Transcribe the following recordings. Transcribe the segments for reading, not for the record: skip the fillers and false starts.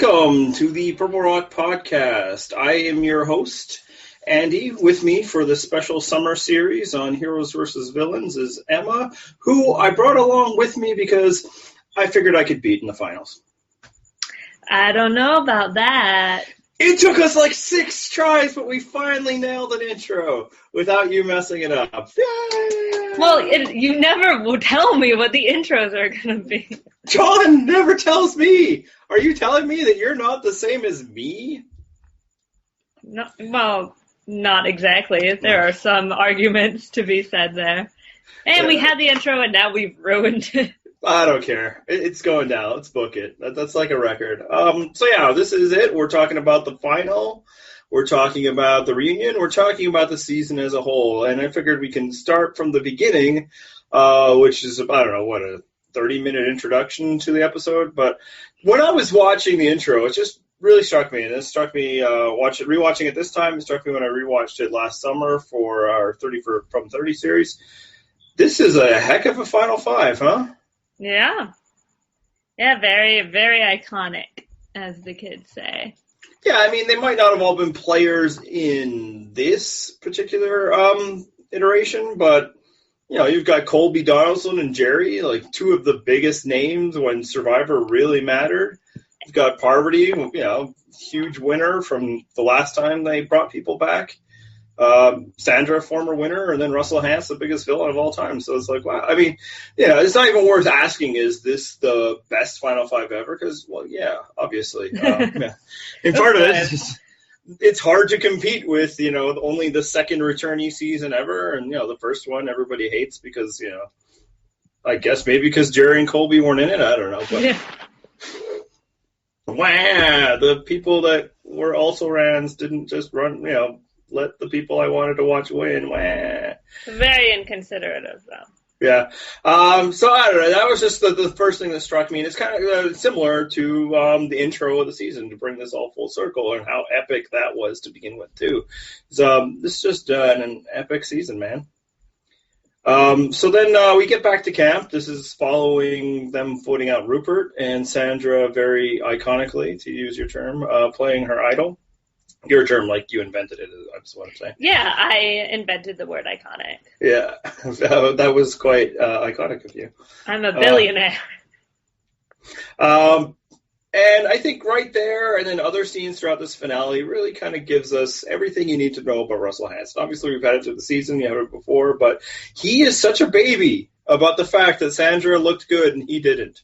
Welcome to the Purple Rock Podcast. I am your host, Andy. With me for this special summer series on Heroes vs. Villains is Emma, who I brought along with me because I figured I could beat in the finals. I don't know about that. It took us like 6 tries, but we finally nailed an intro without you messing it up. Yay! Well, you never will tell me what the intros are going to be. John never tells me. Are you telling me that you're not the same as me? No, well, not exactly. There are some arguments to be said there. And we had the intro, and now we've ruined it. I don't care. It's going down. Let's book it. That's like a record. So yeah, this is it. We're talking about the final. We're talking about the reunion. We're talking about the season as a whole. And I figured we can start from the beginning, which is, I don't know, what, a 30-minute introduction to the episode. But when I was watching the intro, it just really struck me. And it struck me rewatching it this time. It struck me when I rewatched it last summer for our 30 from 30 series. This is a heck of a Final Five, huh? Yeah. Yeah, very, very iconic, as the kids say. Yeah, I mean, they might not have all been players in this particular iteration, but, you know, you've got Colby Donaldson and Jerry, like two of the biggest names when Survivor really mattered. You've got Parvati, you know, huge winner from the last time they brought people back. Sandra, former winner, and then Russell Hantz, the biggest villain of all time. So it's like, wow. I mean, yeah, it's not even worth asking, is this the best Final Five ever? Because, well, yeah, obviously. Yeah. And part of it is it's hard to compete with, you know, only the second returnee season ever. And, you know, the first one everybody hates because, you know, I guess maybe because Jerry and Colby weren't in it. I don't know. But, wow, the people that were also Rans didn't just run, you know, let the people I wanted to watch win. Wah. Very inconsiderate of them. Yeah. So I don't know. That was just the first thing that struck me. And it's kind of similar to the intro of the season to bring this all full circle and how epic that was to begin with, too. So, this is just an epic season, man. So then we get back to camp. This is following them voting out Rupert and Sandra very iconically, to use your term, playing her idol. Your term, like you invented it, that's what I'm saying. Yeah, I invented the word iconic. Yeah, that was quite iconic of you. I'm a billionaire. And I think right there, and then other scenes throughout this finale, really kind of gives us everything you need to know about Russell Hantz. Obviously, we've had it through the season, you had it before, but he is such a baby about the fact that Sandra looked good and he didn't.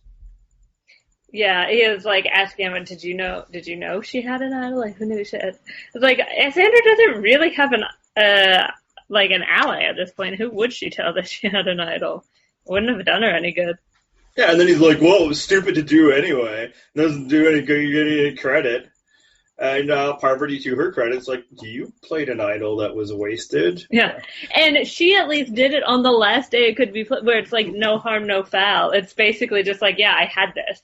Yeah, he was like asking him, did you know she had an idol? Like, who knew she had? It's like, Sandra doesn't really have an ally at this point. Who would she tell that she had an idol? Wouldn't have done her any good. Yeah, and then he's like, well, it was stupid to do anyway. Doesn't do any good, you get any credit. And Parvati, to her credit, it's like, you played an idol that was wasted. Yeah, and she at least did it on the last day it could be played, where it's like, no harm, no foul. It's basically just like, yeah, I had this.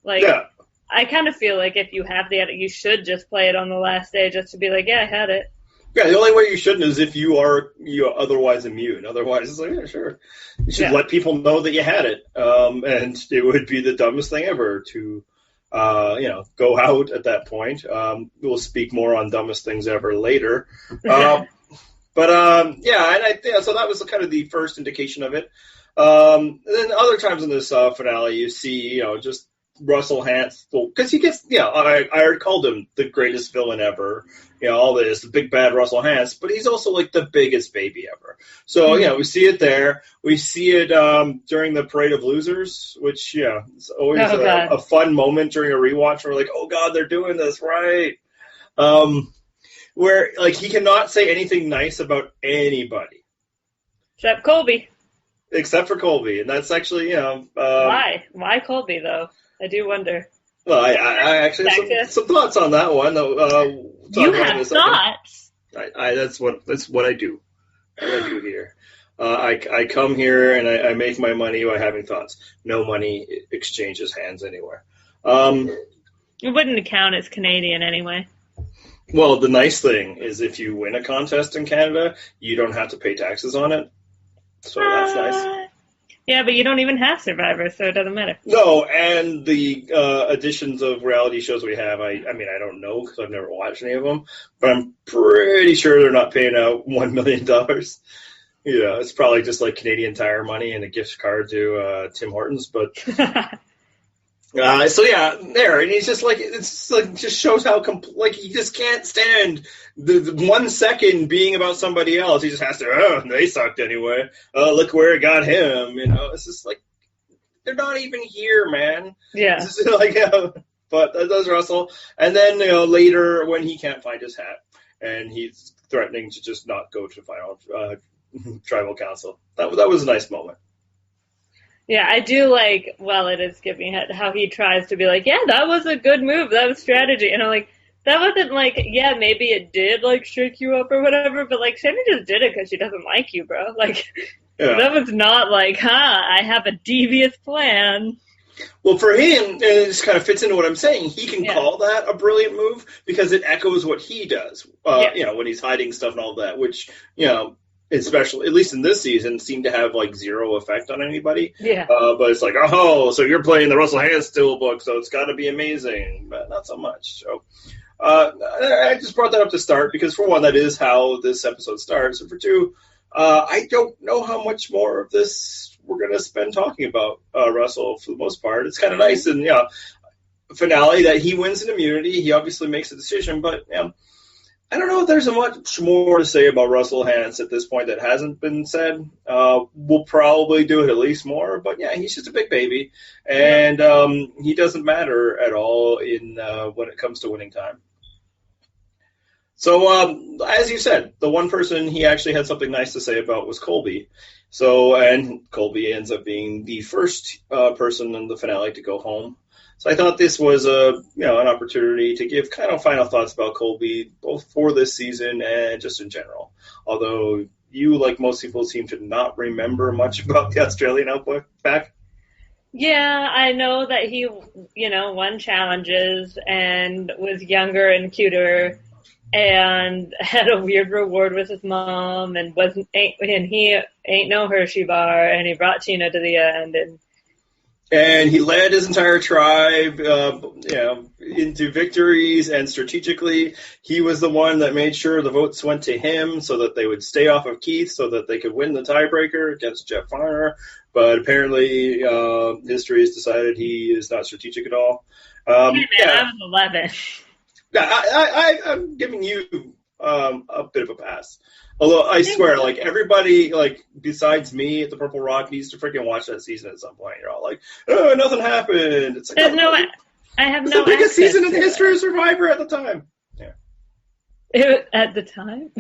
Like, yeah. I kind of feel like if you have the edit, you should just play it on the last day just to be like, yeah, I had it. Yeah, the only way you shouldn't is if you are otherwise immune. Otherwise, it's like, yeah, sure. You should let people know that you had it. And it would be the dumbest thing ever to, go out at that point. We'll speak more on dumbest things ever later. So that was kind of the first indication of it. And then other times in this finale, you see, just Russell Hantz, because he gets, I already called him the greatest villain ever, all this, the big bad Russell Hantz, but he's also like the biggest baby ever. So, we see it there. We see it during the Parade of Losers, which, it's always a fun moment during a rewatch where we're like, oh, God, they're doing this right. Where, like, he cannot say anything nice about anybody. Except Colby. Except for Colby, and that's actually, Why? Why Colby, though? I do wonder. Well, I actually have some thoughts on that one. You have thoughts? That's what I do. What I do here. I come here and I make my money by having thoughts. No money exchanges hands anywhere. It wouldn't count as Canadian anyway. Well, the nice thing is if you win a contest in Canada, you don't have to pay taxes on it. So that's nice. Yeah, but you don't even have Survivor, so it doesn't matter. No, and the additions of reality shows we have, I mean, I don't know because I've never watched any of them, but I'm pretty sure they're not paying out $1 million. It's probably just like Canadian Tire money and a gift card to Tim Hortons, but so yeah, there, and he's just like, it's like, just shows how like he just can't stand the 1 second being about somebody else. He just has to, they sucked anyway. Look where it got him. It's just like, they're not even here, man. Yeah. It's just like, but that does Russell. And then later when he can't find his hat and he's threatening to just not go to final tribal council, that was a nice moment. Yeah, I do like, well, it is skipping ahead, how he tries to be like, yeah, that was a good move, that was strategy. And I'm like, that wasn't like, yeah, maybe it did like shake you up or whatever, but like Sammy just did it because she doesn't like you, bro. Like, That was not like, I have a devious plan. Well, for him, and it just kind of fits into what I'm saying, he can call that a brilliant move because it echoes what he does, when he's hiding stuff and all that, which, especially, at least in this season, seemed to have like zero effect on anybody. Yeah. But it's like, oh, so you're playing the Russell Hantz Steelbook, so it's got to be amazing, but not so much. So I just brought that up to start because, for one, that is how this episode starts, and for two, I don't know how much more of this we're going to spend talking about Russell for the most part. It's kind of nice, and finale that he wins an immunity. He obviously makes a decision, but I don't know if there's much more to say about Russell Hantz at this point that hasn't been said. We'll probably do it at least more, but yeah, he's just a big baby, and he doesn't matter at all in when it comes to winning time. So, as you said, the one person he actually had something nice to say about was Colby. So, and Colby ends up being the first person in the finale to go home. So I thought this was an opportunity to give kind of final thoughts about Colby, both for this season and just in general. Although you, like most people, seem to not remember much about the Australian Outback. Yeah, I know that he, won challenges and was younger and cuter and had a weird reward with his mom and he ain't no Hershey bar and he brought Tina to the end and he led his entire tribe, into victories, and strategically, he was the one that made sure the votes went to him so that they would stay off of Keith so that they could win the tiebreaker against Jeff Farmer. But apparently, history has decided he is not strategic at all. I was 11. I'm giving you a bit of a pass. Although I swear, like everybody, like besides me at the Purple Rock, needs to freaking watch that season at some point. You're all like, "Oh, nothing happened." It's like, I have no. The biggest season in the history of Survivor at the time. Yeah. At the time.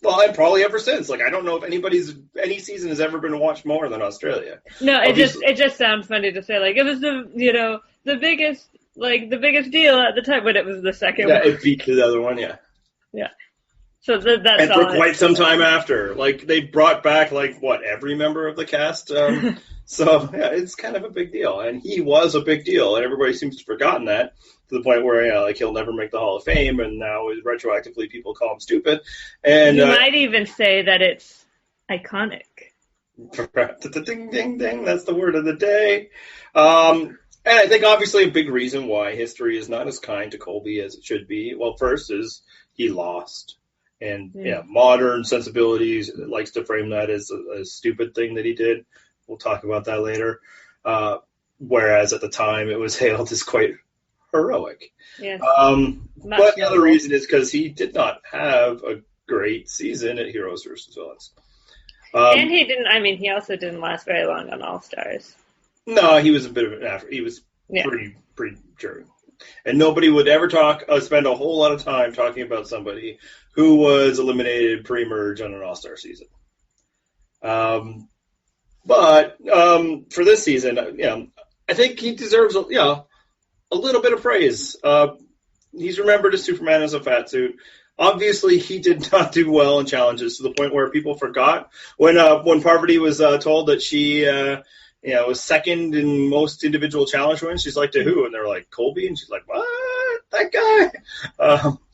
Well, and probably ever since. Like, I don't know if any season has ever been watched more than Australia. No, it just sounds funny to say like it was the biggest deal at the time, but it was the second one. Yeah, it beat the other one. Yeah. Yeah. So that's and for quite some time after, like they brought back every member of the cast. So yeah, it's kind of a big deal, and he was a big deal, and everybody seems to have forgotten that to the point where he'll never make the Hall of Fame, and now retroactively people call him stupid. And you might even say that it's iconic. Ding ding ding, that's the word of the day. And I think obviously a big reason why history is not as kind to Colby as it should be. Well, first is he lost. And modern sensibilities likes to frame that as a stupid thing that he did. We'll talk about that later. Whereas at the time it was hailed as quite heroic. Yes. But the other reason is because he did not have a great season at Heroes vs. Villains. And he didn't. I mean, he also didn't last very long on All Stars. No, he was a bit of an after. He was pretty premature. And nobody would ever spend a whole lot of time talking about somebody who was eliminated pre-merge on an All-Star season. But for this season, I think he deserves a little bit of praise. He's remembered as Superman as a fat suit. Obviously, he did not do well in challenges to the point where people forgot when Parvati was told that she was second in most individual challenge wins. She's like, to who? And they're like, Colby. And she's like, what? That guy?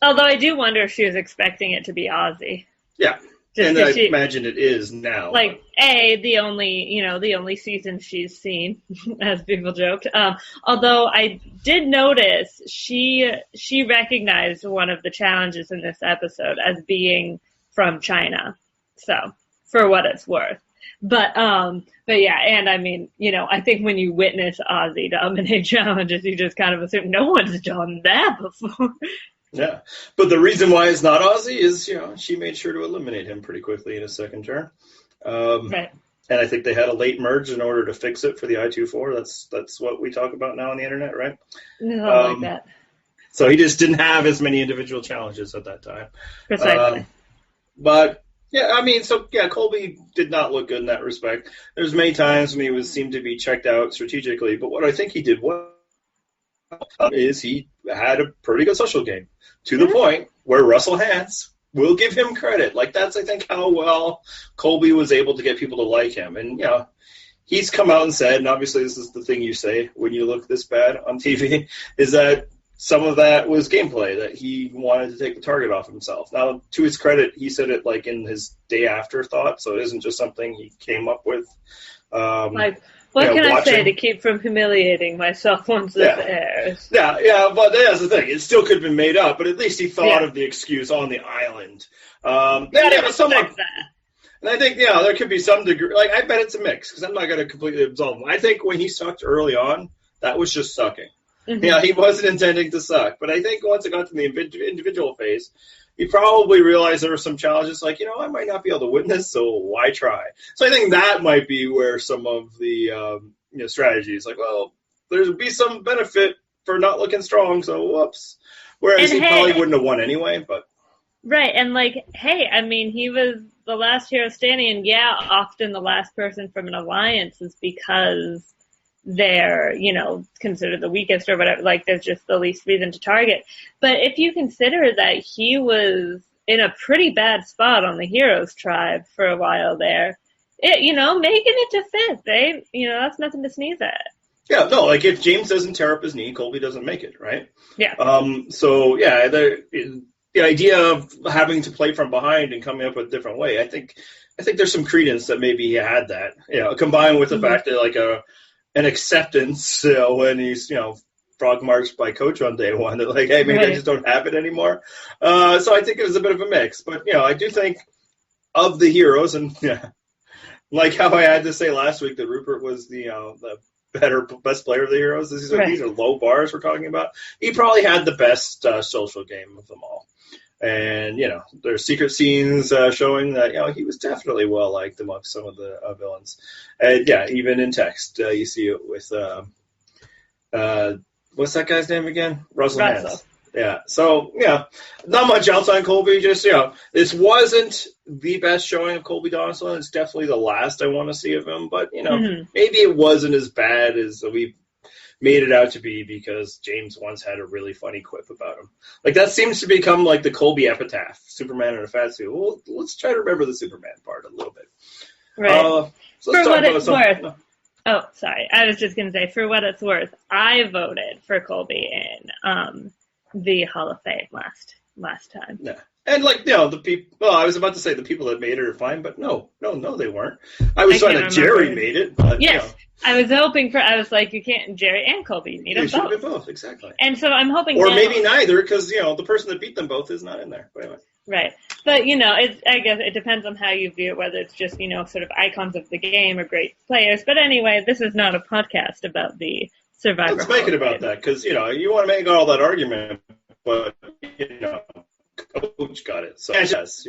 Although I do wonder if she was expecting it to be Ozzy. Yeah. Just And 'cause I she, imagine it is now. like, the only season she's seen, as people joked. Although I did notice she recognized one of the challenges in this episode as being from China. So, for what it's worth. But yeah, and I mean, I think when you witness Ozzy dominate challenges, you just kind of assume no one's done that before. Yeah, but the reason why it's not Ozzy is, she made sure to eliminate him pretty quickly in his second turn. Right. And I think they had a late merge in order to fix it for the I-24. That's what we talk about now on the internet, right? No, like that. So he just didn't have as many individual challenges at that time. Precisely. But yeah, I mean, Colby did not look good in that respect. There's many times when he seemed to be checked out strategically, but what I think he did well is he had a pretty good social game to the point where Russell Hantz will give him credit. Like, that's, I think, how well Colby was able to get people to like him. And, he's come out and said, and obviously this is the thing you say when you look this bad on TV, is that some of that was gameplay, that he wanted to take the target off himself. Now, to his credit, he said it like in his day after thought, so it isn't just something he came up with. What can I say to keep from humiliating myself once this airs? Yeah, but that's the thing. It still could have been made up, but at least he thought of the excuse on the island. And I think, there could be some degree, like, I bet it's a mix, because I'm not going to completely absolve him. I think when he sucked early on, that was just sucking. Mm-hmm. He wasn't intending to suck. But I think once it got to the individual phase, he probably realized there were some challenges like, I might not be able to win this, so why try? So I think that might be where some of the strategies, like, well, there'd be some benefit for not looking strong, so whoops. Whereas he probably wouldn't have won anyway, but. Right, and I mean, he was the last hero standing, and often the last person from an alliance is because they're, considered the weakest or whatever, like there's just the least reason to target. But if you consider that he was in a pretty bad spot on the Heroes tribe for a while there, making it to fifth, that's nothing to sneeze at. Yeah, no, like if James doesn't tear up his knee, Colby doesn't make it, right? Yeah. The idea of having to play from behind and coming up with a different way, I think there's some credence that maybe he had that, combined with the fact that like an acceptance when he's, frog marched by coach on day one, that like, hey, maybe I just don't have it anymore. So I think it was a bit of a mix. But, I do think of the heroes, and like how I had to say last week that Rupert was the best player of the heroes. These are low bars we're talking about. He probably had the best social game of them all. And, there's secret scenes showing that, he was definitely well-liked amongst some of the villains. And, even in text, you see it with, what's that guy's name again? Russell Hantz. Yeah. So, not much else on Colby. Just, this wasn't the best showing of Colby Donaldson. It's definitely the last I want to see of him. But, maybe it wasn't as bad as we made it out to be, because James once had a really funny quip about him. Like, that seems to become like the Colby epitaph, Superman in a fat suit. Well, let's try to remember the Superman part a little bit. Right. So let's talk about something. Oh, sorry. I was just going to say, for what it's worth, I voted for Colby in the Hall of Fame last time. Yeah. And, the people, well, I was about to say the people that made it are fine, but no, they weren't. I was trying that Jerry made it. But, yes. I was like, you can't, Jerry and Colby, you need them both. Should be both, exactly. And so I'm hoping or maybe neither, because, the person that beat them both is not in there. But anyway. Right. But, I guess it depends on how you view it, whether it's just, sort of icons of the game or great players. But anyway, this is not a podcast about the Survivor. Let's make it about that, because, you want to make all that argument, but, Coach got it. So yes,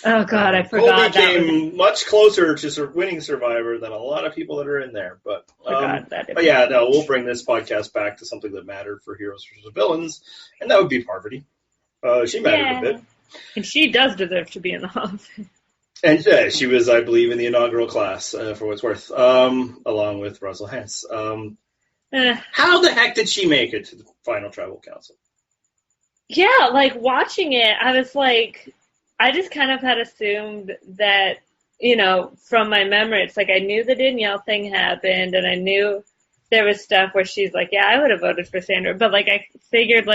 Oh God, I forgot. Colby came much closer to winning Survivor than a lot of people that are in there. But we'll bring this podcast back to something that mattered for Heroes versus Villains, and that would be Parvati. She mattered a bit, and she does deserve to be in the Hall of Fame. And she was, I believe, in the inaugural class for what it's worth, along with Russell Hantz. How the heck did she make it to the final Tribal Council? Yeah, watching it, I was like, I just kind of had assumed that, from my memory, it's like I knew the Danielle thing happened, and I knew there was stuff where she's like, yeah, I would have voted for Sandra, but I figured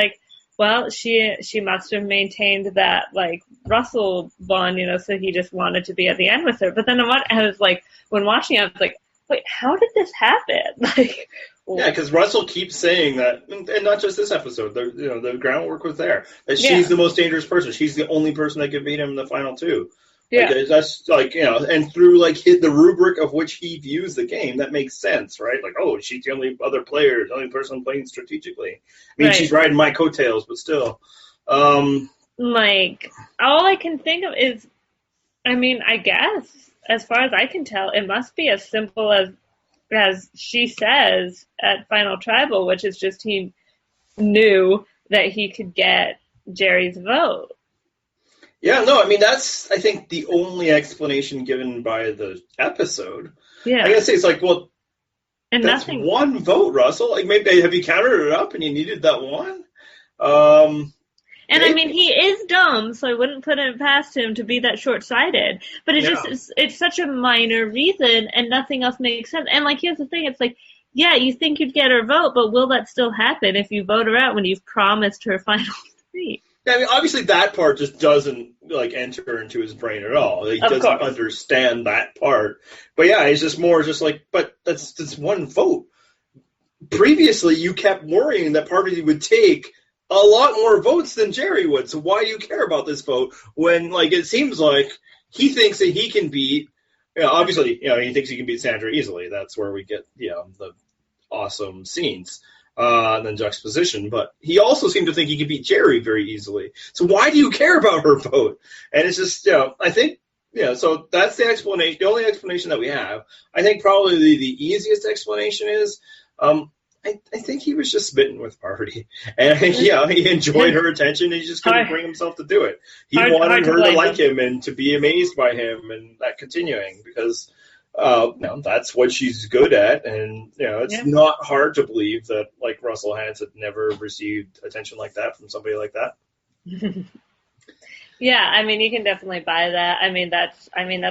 well, she must have maintained that like Russell bond, so he just wanted to be at the end with her. But then I was like, when watching, I was like, wait, how did this happen? Like, Yeah, because Russell keeps saying that, and not just this episode. The groundwork was there that she's the most dangerous person. She's the only person that could beat him in the final two. Yeah, like, that's like and through like the rubric of which he views the game, that makes sense, right? Like, oh, she's the only other player, the only person playing strategically. I mean, she's riding my coattails, but still. Like, all I can think of is, I mean, I guess as far as I can tell, it must be as simple as she says at Final Tribal, which is just he knew that he could get Jerry's vote. Yeah, no, I mean, that's, I think, the only explanation given by the episode. Yeah. I guess it's like, well, and that's nothing. One vote, Russell. Like, maybe, have you counted it up and you needed that one? And I mean, he is dumb, so I wouldn't put it past him to be that short-sighted. But it's such a minor reason, and nothing else makes sense. And like, here's the thing: it's like, yeah, you think you'd get her vote, but will that still happen if you vote her out when you've promised her final three? Yeah, I mean, obviously that part just doesn't like enter into his brain at all. He doesn't understand that part. But yeah, it's just more just like, but that's one vote. Previously, you kept worrying that Parvati would take a lot more votes than Jerry would. So why do you care about this vote when, like, it seems like he thinks that he can beat? Obviously, he thinks he can beat Sandra easily. That's where we get the awesome scenes and then juxtaposition. But he also seemed to think he could beat Jerry very easily. So why do you care about her vote? And it's just, I think, so that's the explanation. The only explanation that we have. I think probably the easiest explanation is, I think he was just smitten with Parvati. And I think, he enjoyed her attention, and he just couldn't bring himself to do it. He wanted her to like him and to be amazed by him and that continuing because, that's what she's good at. And, it's not hard to believe that, like, Russell Hantz had never received attention like that from somebody like that. Yeah, I mean, you can definitely buy that. I mean, that's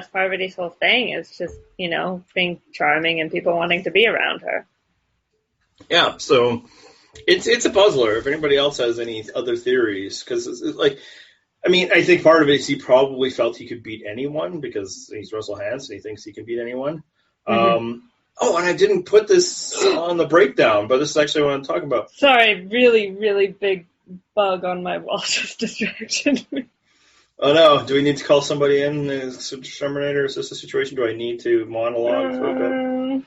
Parvati's whole thing is just, being charming and people wanting to be around her. Yeah, so it's a puzzler. If anybody else has any other theories, because it's like, I mean, I think part of it is he probably felt he could beat anyone because he's Russell Hantz and he thinks he can beat anyone. Mm-hmm. And I didn't put this on the breakdown, but this is actually what I'm talking about. Sorry, really, really big bug on my wall just distracted me. Oh no, do we need to call somebody in? Is Terminator? Is this a situation? Do I need to monologue for a bit?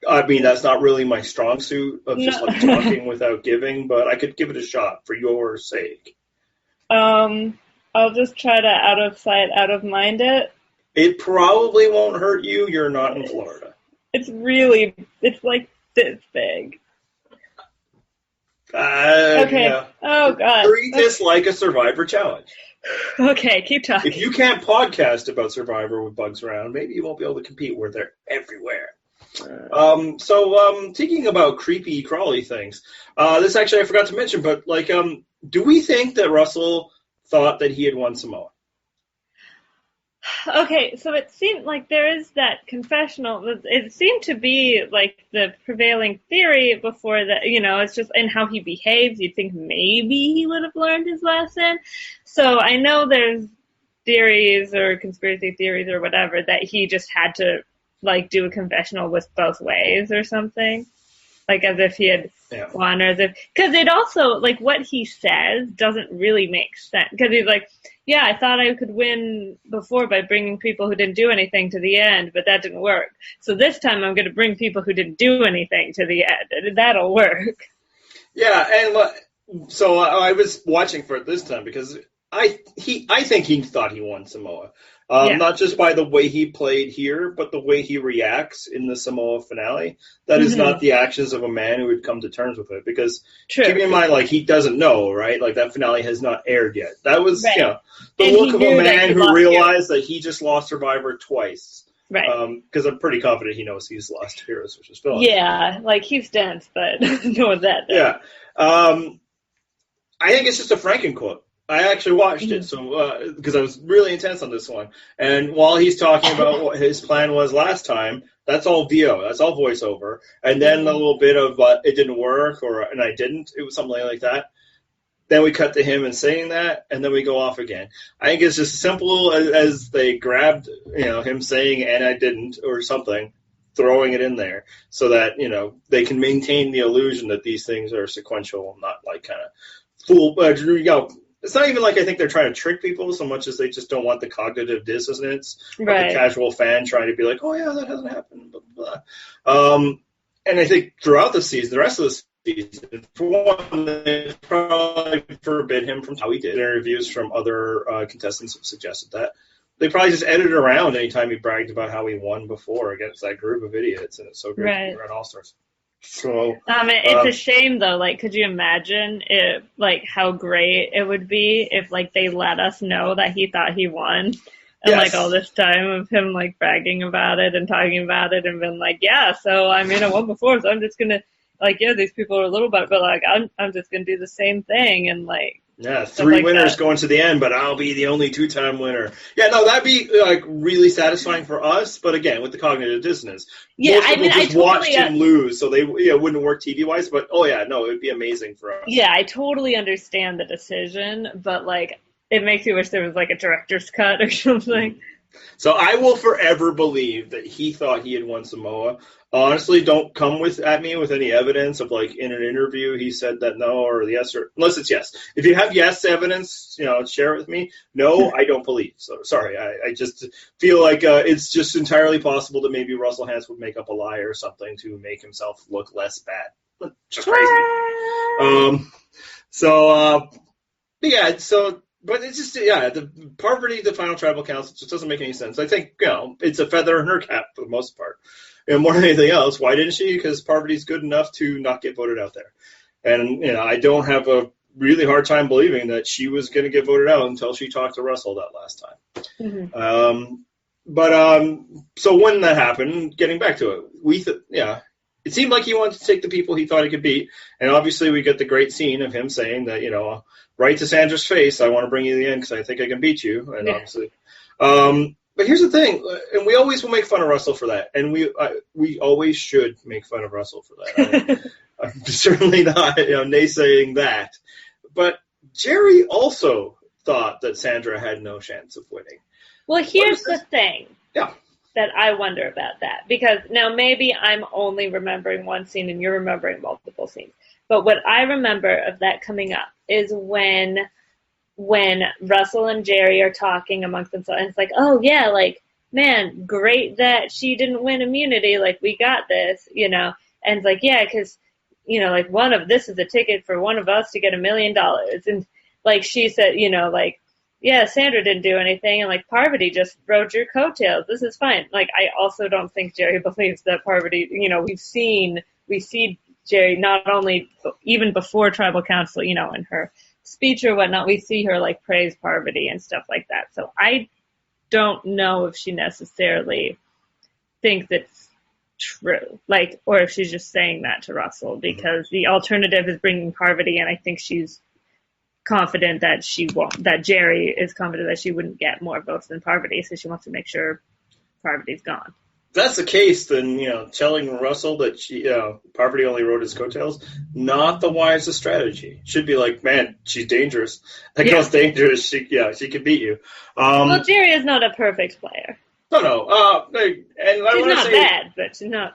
I mean, that's not really my strong suit of just like talking without giving, but I could give it a shot for your sake. I'll just try to out of sight, out of mind it. It probably won't hurt you. You're not in Florida. It's like this big. Okay. Yeah. Oh, God. Treat this like a Survivor challenge. Okay, keep talking. If you can't podcast about Survivor with bugs around, maybe you won't be able to compete where they're everywhere. Thinking about creepy crawly things, this actually I forgot to mention, but like, do we think that Russell thought that he had won Samoa? Okay, so it seemed like there is that confessional. It seemed to be like the prevailing theory before that, it's just in how he behaves. You'd think maybe he would have learned his lesson. So I know there's theories or conspiracy theories or whatever that he just had to like do a confessional with both ways or something, like as if he had won, or as if, because it also, like, what he says doesn't really make sense, because he's like, yeah, I thought I could win before by bringing people who didn't do anything to the end, but that didn't work. So this time I'm going to bring people who didn't do anything to the end, and that'll work. Yeah, and so I was watching for it this time because I think he thought he won Samoa. Not just by the way he played here, but the way he reacts in the Samoa finale. That is not the actions of a man who would come to terms with it. Because keep in mind, like, he doesn't know, right? Like, that finale has not aired yet. That was, the look of a man who realized that he just lost Survivor twice. Right. Because I'm pretty confident he knows he's lost to Heroes, which is Phil. Yeah, like, he's dense, but no one's that dense. Yeah. I think it's just a Franken quote. I actually watched it, so because I was really intense on this one. And while he's talking about what his plan was last time, that's all VO, that's all voiceover. And then a little bit of it didn't work, and I didn't. It was something like that. then we cut to him and saying that, and then we go off again. I think it's just as simple as they grabbed, him saying, and I didn't, or something, throwing it in there so that, they can maintain the illusion that these things are sequential, not like kind of fool. It's not even like I think they're trying to trick people so much as they just don't want the cognitive dissonance of the casual fan trying to be like, oh, yeah, that hasn't happened, blah, blah. And I think throughout the season, the rest of the season, for one, they probably forbid him from how he did. Interviews from other contestants have suggested that. They probably just edited around anytime he bragged about how he won before against that group of idiots, and it's so great to be around All-Stars. So, it's a shame though. Like, could you imagine if, like, how great it would be if, like, they let us know that he thought he won, and like all this time of him like bragging about it and talking about it and been like, yeah, so I won before, so I'm just gonna these people are a little bit, but like I'm just gonna do the same thing and like. Yeah, 3 winners going to the end, but I'll be the only 2-time winner. Yeah, no, that'd be like really satisfying for us, but again, with the cognitive dissonance. Yeah, most people just watched him lose, so they wouldn't work TV-wise, but it would be amazing for us. Yeah, I totally understand the decision, but like it makes you wish there was like a director's cut or something. So I will forever believe that he thought he had won Samoa. Honestly, don't come at me with any evidence of, like, in an interview he said that no or yes, or unless it's yes. If you have yes evidence, share it with me. No, I don't believe. So sorry, I just feel like it's just entirely possible that maybe Russell Hantz would make up a lie or something to make himself look less bad. Just crazy. But it's just, the Parvati, the final tribal council, just doesn't make any sense. I think, it's a feather in her cap for the most part. More than anything else, why didn't she? Because Parvati's good enough to not get voted out there. And, I don't have a really hard time believing that she was going to get voted out until she talked to Russell that last time. Mm-hmm. So when that happened, getting back to it, it seemed like he wanted to take the people he thought he could beat. And obviously we get the great scene of him saying that, right to Sandra's face, I want to bring you to the end because I think I can beat you. And obviously, but here's the thing, and we always will make fun of Russell for that, and we always should make fun of Russell for that. I'm certainly not naysaying that. But Jerry also thought that Sandra had no chance of winning. Well, here's the thing. Yeah. That I wonder about that, because now maybe I'm only remembering one scene and you're remembering multiple scenes. But what I remember of that coming up is when Russell and Jerry are talking amongst themselves, and it's like, oh yeah, like, man, great that she didn't win immunity, like, we got this, and it's like, yeah, because, like, this is a ticket for one of us to get $1 million, and like she said, like, yeah, Sandra didn't do anything, and like Parvati just rode your coattails. This is fine. Like, I also don't think Jerry believes that Parvati. We see Jerry not only even before Tribal Council, in her speech or whatnot, we see her like praise Parvati and stuff like that. So I don't know if she necessarily thinks it's true, like, or if she's just saying that to Russell because the alternative is bringing Parvati, and I think she's confident that she won't, that Jerry is confident that she wouldn't get more votes than Parvati, so she wants to make sure Parvati's gone. If that's the case, then, telling Russell that Parvati only rode his coattails, not the wisest strategy. Should be like, man, she's dangerous. That girl's dangerous. She can beat you. Well, Jerry is not a perfect player. No. She's not bad, but she's not.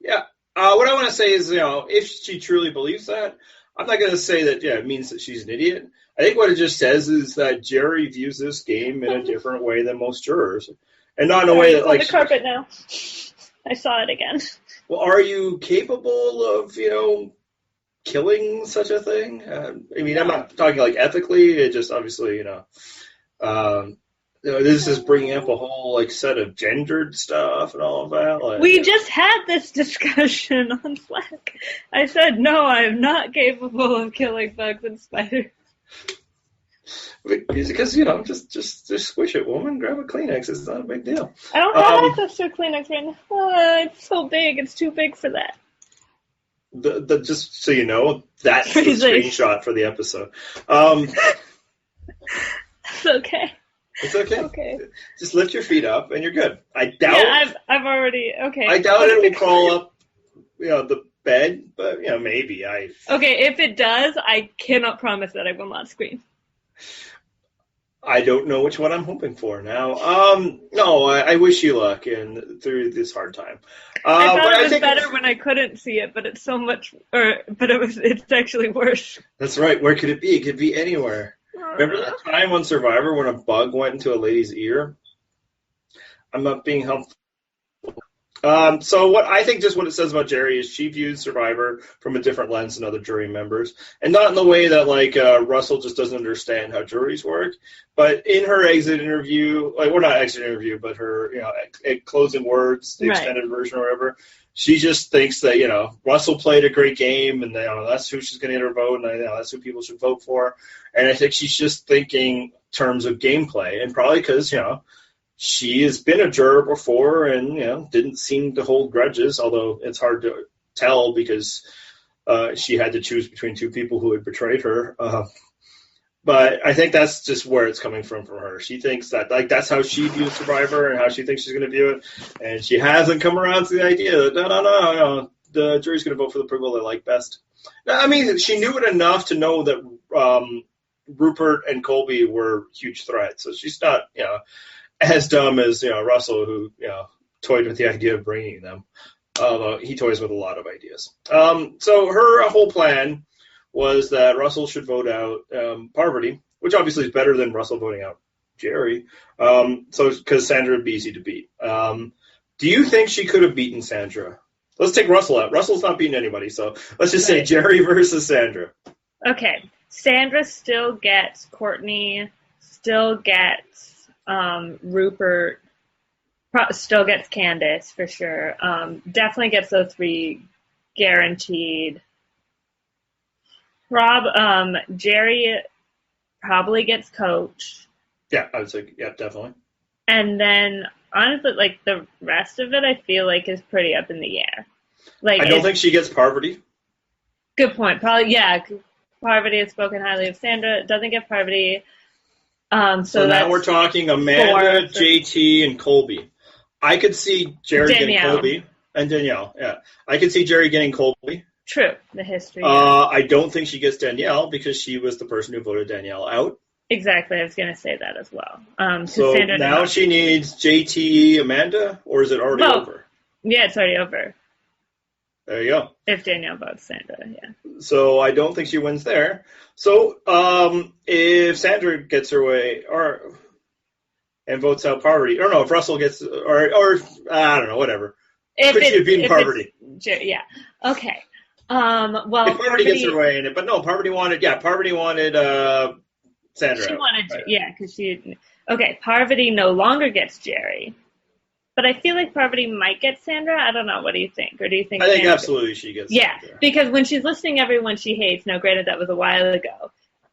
Yeah. What I want to say is, if she truly believes that, I'm not going to say that, it means that she's an idiot. I think what it just says is that Jerry views this game in a different way than most jurors. And not in a way that, like... on the carpet now. I saw it again. Well, are you capable of, killing such a thing? I'm not talking, like, ethically. It just, obviously, this is bringing up a whole, like, set of gendered stuff and all of that. Like, we just had this discussion on Slack. I said, no, I'm not capable of killing bugs and spiders. Because, just squish it, woman. Grab a Kleenex. It's not a big deal. I don't have access to a Kleenex right now. It's so big. It's too big for that. Just so you know, that's the screenshot for the episode. It's okay. It's okay. Okay. Just lift your feet up and you're good. I doubt. Yeah, I've already. Okay. I doubt it will crawl up. The bed, but maybe Okay, if it does, I cannot promise that I will not scream. I don't know which one I'm hoping for now. No, I wish you luck through this hard time. I thought but it I was think better when I couldn't see it, but it's so much, it's actually worse. that's right. Where could it be? It could be anywhere. Remember that time on Survivor when a bug went into a lady's ear? I'm not being helpful. So what I think just what it says about Jerry is she views Survivor from a different lens than other jury members, and not in the way that Russell just doesn't understand how juries work, but in her exit interview, not exit interview, but her closing words, the extended version or whatever, she just thinks that Russell played a great game, and that's who she's going to get her vote, and that's who people should vote for, and I think she's just thinking in terms of gameplay, and probably because she has been a juror before and, didn't seem to hold grudges, although it's hard to tell because she had to choose between two people who had betrayed her. But I think that's just where it's coming from her. She thinks that, that's how she views Survivor and how she thinks she's going to view it. And she hasn't come around to the idea that, no, the jury's going to vote for the people they like best. I mean, she knew it enough to know that Rupert and Colby were huge threats. So she's not, as dumb as Russell, who toyed with the idea of bringing them. He toys with a lot of ideas. So her whole plan was that Russell should vote out Parvati, which obviously is better than Russell voting out Jerry. Because Sandra would be easy to beat. Do you think she could have beaten Sandra? Let's take Russell out. Russell's not beating anybody, so let's just say Jerry versus Sandra. Okay, Sandra still gets Courtney, still gets Rupert, still gets Candace for sure. Definitely gets those three guaranteed. Jerry probably gets Coach. Yeah, I would say definitely. And then honestly, the rest of it, I feel like is pretty up in the air. I don't think she gets Parvati. Good point. Probably, yeah. Parvati has spoken highly of Sandra. Doesn't get Parvati. So now we're talking Amanda, JT, and Colby. I could see Jerry getting Colby and Danielle. Yeah, I could see Jerry getting Colby. True, the history. I don't think she gets Danielle because she was the person who voted Danielle out. Exactly, I was going to say that as well. So Sandra now she needs JT, Amanda, or is it already over? Yeah, it's already over. There you go. If Danielle votes Sandra, yeah. So I don't think she wins there. So if Sandra gets her way and votes out Parvati, or no, if Russell gets, or I don't know, whatever. Could she have beaten Parvati? Yeah. Okay. If Parvati gets her way in it, but no, Parvati wanted Sandra. She wanted, right? Yeah, because okay, Parvati no longer gets Jerry. But I feel like Parvati might get Sandra. I don't know. What do you think? Or do you think I think absolutely she gets Sandra. Because when she's listing everyone she hates, now granted that was a while ago,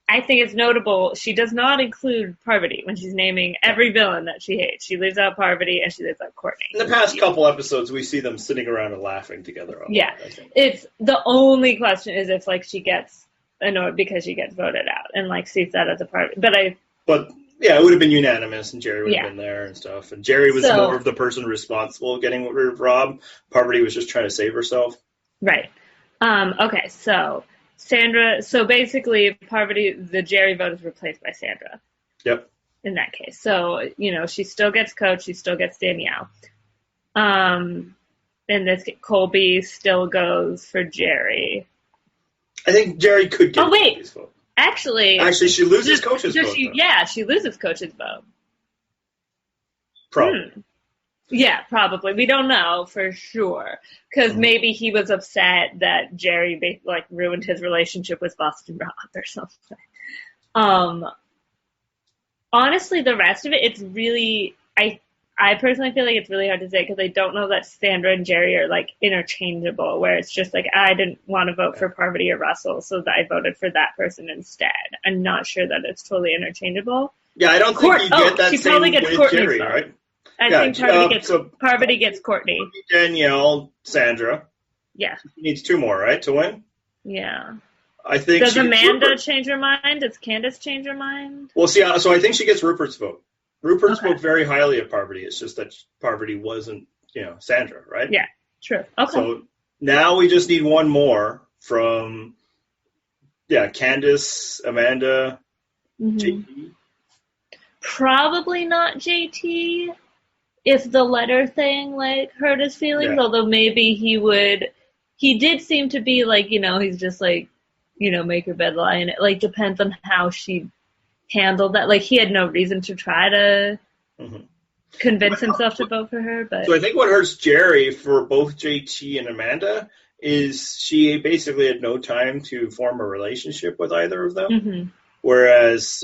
I think it's notable she does not include Parvati when she's naming every villain that she hates. She leaves out Parvati and she leaves out Courtney. In the past couple episodes, we see them sitting around and laughing together. It's the only question is if she gets annoyed because she gets voted out and sees that as a part. But yeah, it would have been unanimous, and Jerry would have been there and stuff. And Jerry was more of the person responsible getting rid of Rob. Parvati was just trying to save herself. Right. Okay, so Sandra. So basically, Parvati, the Jerry vote is replaced by Sandra. Yep. In that case, so she still gets Coach. She still gets Danielle. In this, Colby still goes for Jerry. I think Jerry could get Colby's vote. Actually, she loses Coach's vote. She loses Coach's vote. Probably. Yeah, probably. We don't know for sure. Because maybe he was upset that Jerry ruined his relationship with Boston Rob or something. Honestly, the rest of it, it's really... I personally feel like it's really hard to say because I don't know that Sandra and Jerry are interchangeable, where it's just I didn't want to vote for Parvati or Russell, so that I voted for that person instead. I'm not sure that it's totally interchangeable. Yeah, I don't think you get that same with Jerry, vote. Right? I think Parvati gets Courtney. Danielle, Sandra. Yeah. She needs two more, right, to win? Yeah. I think. Does Amanda change her mind? Does Candace change her mind? Well, see, so I think she gets Rupert's vote. Rupert spoke very highly of Parvati. It's just that Parvati wasn't, Sandra, right? Yeah, true. Okay. So Now we just need one more from, Candice, Amanda, JT. Probably not JT if the letter thing, like, hurt his feelings, although maybe he did seem to be, like, he's just, like, make your bed, lie in it. Like, depends on how she handled that. Like, he had no reason to try to convince himself to vote for her. But So I think what hurts Jerry for both JT and Amanda is she basically had no time to form a relationship with either of them. Whereas,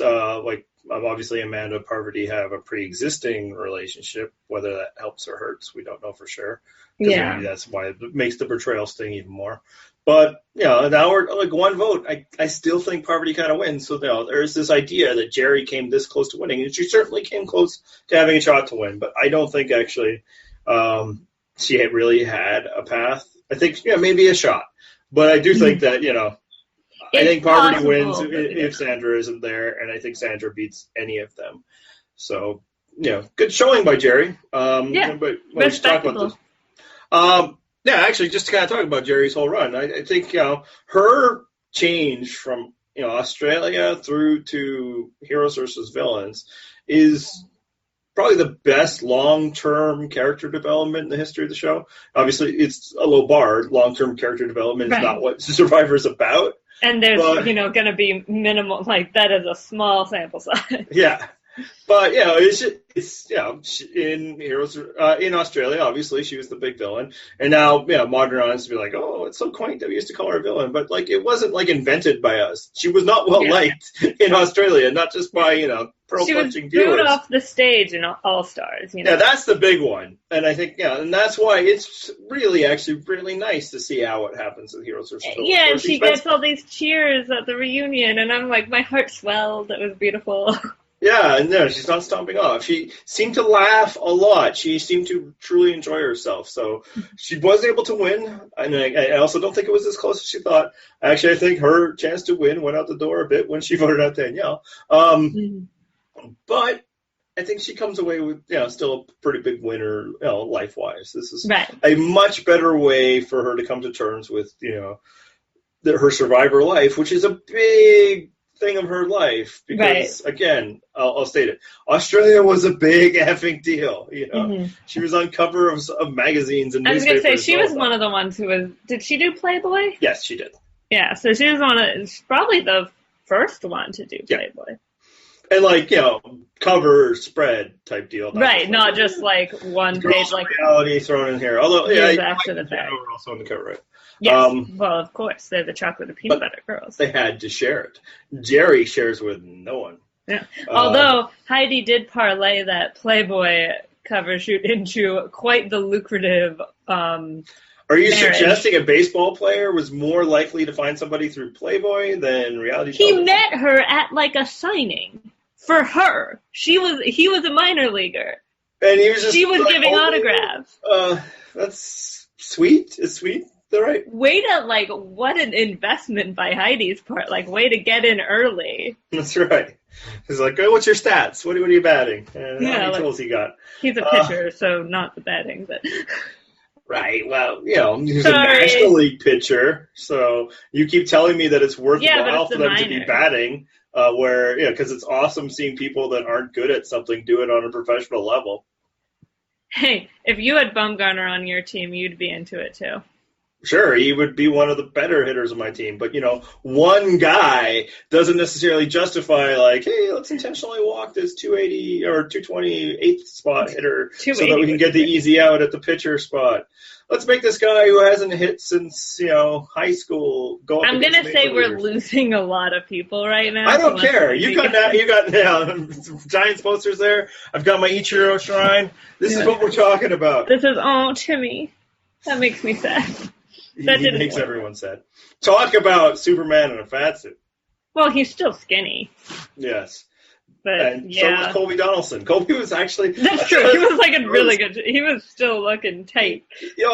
obviously Amanda and Parvati have a pre-existing relationship. Whether that helps or hurts, we don't know for sure. Yeah. Maybe that's why it makes the betrayal sting even more. But, now we're like one vote. I still think Parvati kind of wins. So, there's this idea that Jerry came this close to winning. And she certainly came close to having a shot to win. But I don't think actually she had really had a path. I think, maybe a shot. But I do think that, I think Parvati wins if Sandra isn't there. And I think Sandra beats any of them. So, good showing by Jerry. But let's talk about this. Actually, just to kind of talk about Jerry's whole run, I think her change from Australia through to Heroes versus Villains is probably the best long-term character development in the history of the show. Obviously, it's a low bar. Long-term character development is not what Survivor's about. And there's going to be minimal, like that is a small sample size. Yeah. But it's in Heroes in Australia, obviously she was the big villain, and now modern audience will be like, oh, it's so quaint that we used to call her a villain, but like it wasn't like invented by us. She was not well liked in Australia, not just by pearl clutching viewers. She was booed off the stage in All Stars. Yeah, that's the big one, and I think and that's why it's actually really nice to see how it happens in Heroes versus Villains. Yeah, and she gets all these cheers at the reunion, and I'm like, my heart swelled. It was beautiful. Yeah, no, she's not stomping off. She seemed to laugh a lot. She seemed to truly enjoy herself. So she was able to win. And I also don't think it was as close as she thought. Actually, I think her chance to win went out the door a bit when she voted out Danielle. But I think she comes away with, still a pretty big winner, life-wise. This is a much better way for her to come to terms with, her Survivor life, which is a big thing of her life because again I'll state it, Australia was a big effing deal. She was on cover of magazines and newspapers. I was gonna say she was one of the ones who did she do Playboy? Yes, she did. Yeah, so she was probably the first one to do Playboy. And cover spread type deal. Not just like one page like reality thrown in here. Although after the fact. We're also on the cover, right? Yes. Well, of course, they're the chocolate and peanut butter girls. They had to share it. Jerry shares with no one. Yeah. Although Heidi did parlay that Playboy cover shoot into quite the lucrative Are you suggesting a baseball player was more likely to find somebody through Playboy than reality television? He met her at like a signing for her. He was a minor leaguer. And he was she was giving autographs. That's sweet. It's sweet. All right. Way to, what an investment by Heidi's part. Way to get in early. That's right. He's like, oh, what's your stats? What are you batting? How many tools he got? He's a pitcher, so not the batting, but... Right. Well, he's a National League pitcher, so you keep telling me that it's worthwhile for them to be batting, because it's awesome seeing people that aren't good at something do it on a professional level. Hey, if you had Bumgarner on your team, you'd be into it, too. Sure, he would be one of the better hitters of my team, but one guy doesn't necessarily justify hey, let's intentionally walk this 280 or 228th spot hitter so that we can get the easy out at the pitcher spot. Let's make this guy who hasn't hit since high school go. I'm gonna say we're losing a lot of people right now. I don't care. You got Giants posters there. I've got my Ichiro shrine. This is what we're talking about. This is all Timmy. That makes me sad. He makes everyone sad. Talk about Superman in a fat suit. Well, he's still skinny. Yes. But, so was Colby Donaldson. Colby was actually... That's true. He was a really good... He was still looking tight. He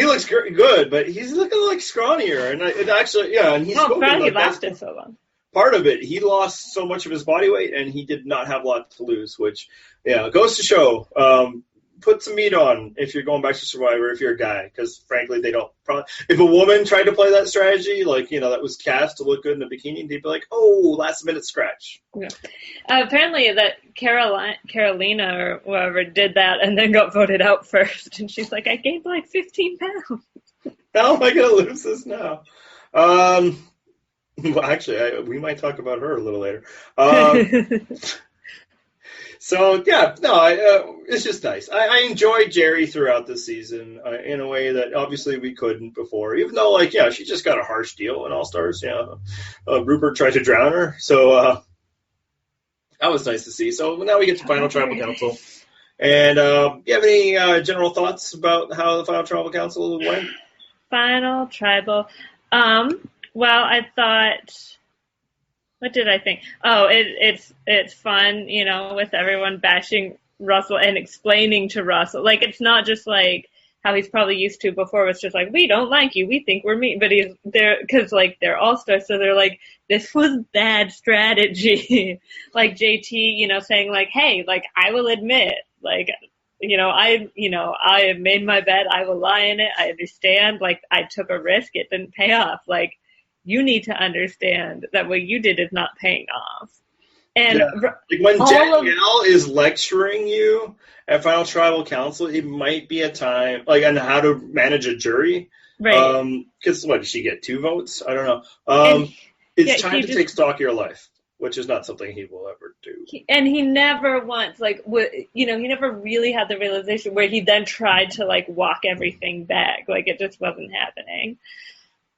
looks good, but he's looking scrawnier. And it actually... Yeah, and he's... he lasted so long. Part of it, he lost so much of his body weight, and he did not have a lot to lose, which, goes to show... put some meat on if you're going back to Survivor if you're a guy, because frankly they don't. Probably, if a woman tried to play that strategy, like that was cast to look good in a bikini, they'd be like, "Oh, last minute scratch." Yeah. Apparently, that Carolina or whoever did that and then got voted out first, and she's like, "I gained like 15 pounds. How am I gonna lose this now?" Well, actually, we might talk about her a little later. So yeah, no, it's just nice. I enjoyed Jerry throughout the season in a way that obviously we couldn't before. Even though, she just got a harsh deal in All Stars. Rupert tried to drown her, so that was nice to see. So now we get to Final Tribal Council. And do you have any general thoughts about how the Final Tribal Council went? Final Tribal. Well, I thought. What did I think? Oh, it's fun, with everyone bashing Russell and explaining to Russell. Like, it's not just like how he's probably used to before. It's just like, we don't like you. We think we're mean. But he's there because, they're all-stars. So they're like, this was bad strategy. Like JT, saying like, hey, I will admit, I have made my bed. I will lie in it. I understand. I took a risk. It didn't pay off. You need to understand that what you did is not paying off. And when Danielle is lecturing you at Final Tribal Council, it might be a time, on how to manage a jury. Right. Because, did she get 2 votes? I don't know. It's time to take stock of your life, which is not something he will ever do. And he never once, he never really had the realization where he then tried to, walk everything back. It just wasn't happening.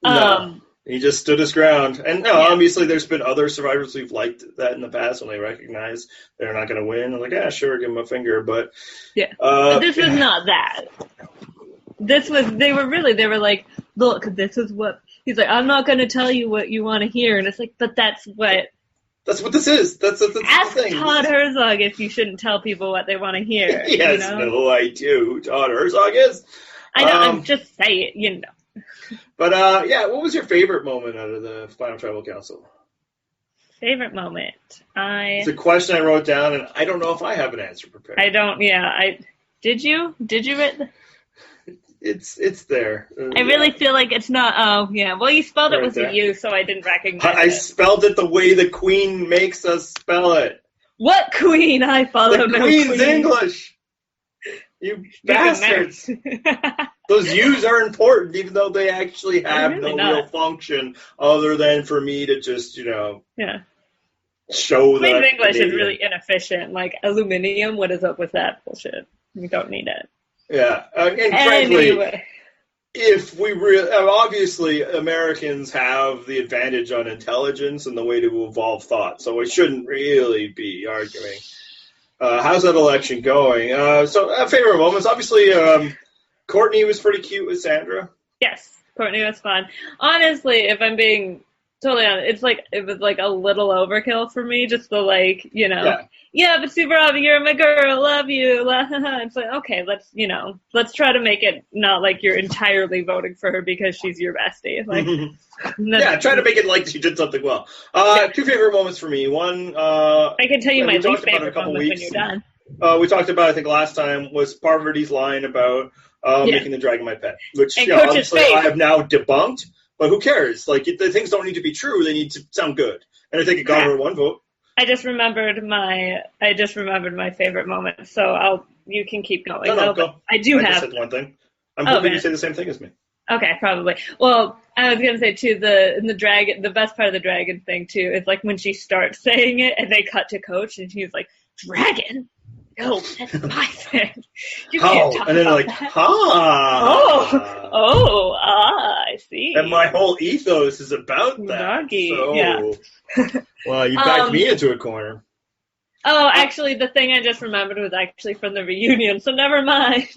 No. He just stood his ground. And obviously there's been other survivors who've liked that in the past when they recognize they're not going to win. I'm like, sure, give him a finger. But but this was not that. They were like, look, this is what, he's like, I'm not going to tell you what you want to hear. And it's like, but that's what this is. That's ask the thing. Todd Herzog if you shouldn't tell people what they want to hear. He has no idea who Todd Herzog is. I know, I'm just saying, But, what was your favorite moment out of the Final Tribal Council? Favorite moment? It's a question I wrote down, and I don't know if I have an answer prepared. I don't, Did you? Did you write It's there. I really feel like it's not, well, you spelled it with there. a U, so I didn't recognize I it. spelled it the way the Queen makes us spell it. What Queen? I follow the no Queen's Queen. English. You bastards. Those U's are important, even though they actually have really no real function other than for me to just, show that Queen's I'm English Canadian. is really inefficient. Aluminium, what is up with that bullshit? You don't need it. Yeah, and frankly, Anyway. if we obviously Americans have the advantage on intelligence and the way to evolve thought, so we shouldn't really be arguing. How's that election going? So favorite moments, obviously, Courtney was pretty cute with Sandra. Yes, Courtney was fun. Honestly, if I'm being totally honest, it was a little overkill for me, just the but super obvious, you're my girl, love you. It's like, okay, let's try to make it not like you're entirely voting for her because she's your bestie. Try to make it like she did something well. 2 favorite moments for me. One, I can tell you my least favorite moment when you're done. We talked about, I think last time, was Parvati's line about making the dragon my pet, which obviously I have now debunked, but who cares? The things don't need to be true, they need to sound good. And I think it got her 1 vote. I just remembered my favorite moment, so you can keep going. No, go. I just said one thing. I'm hoping you say the same thing as me. Okay, probably. Well, I was gonna say too, the best part of the dragon thing too is when she starts saying it and they cut to Coach and she's like, "Dragon? No, that's my thing. You can't talk and then about that. I see." And my whole ethos is about that. Doggy. So, yeah. Well, you backed me into a corner. Oh, actually, the thing I just remembered was actually from the reunion, so never mind.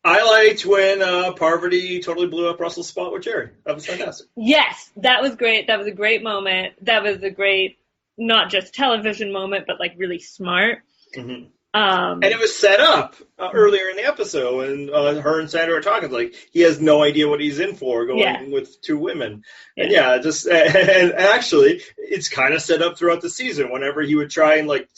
I liked when Parvati totally blew up Russell's spot with Jerry. That was fantastic. Yes, that was great. That was a great moment. That was a great, not just television moment, but really smart. Mm-hmm. And it was set up. earlier in the episode when her and Sandra are talking. Like, he has no idea what he's in for going with two women. Yeah. And and actually, it's kind of set up throughout the season. Whenever he would try and like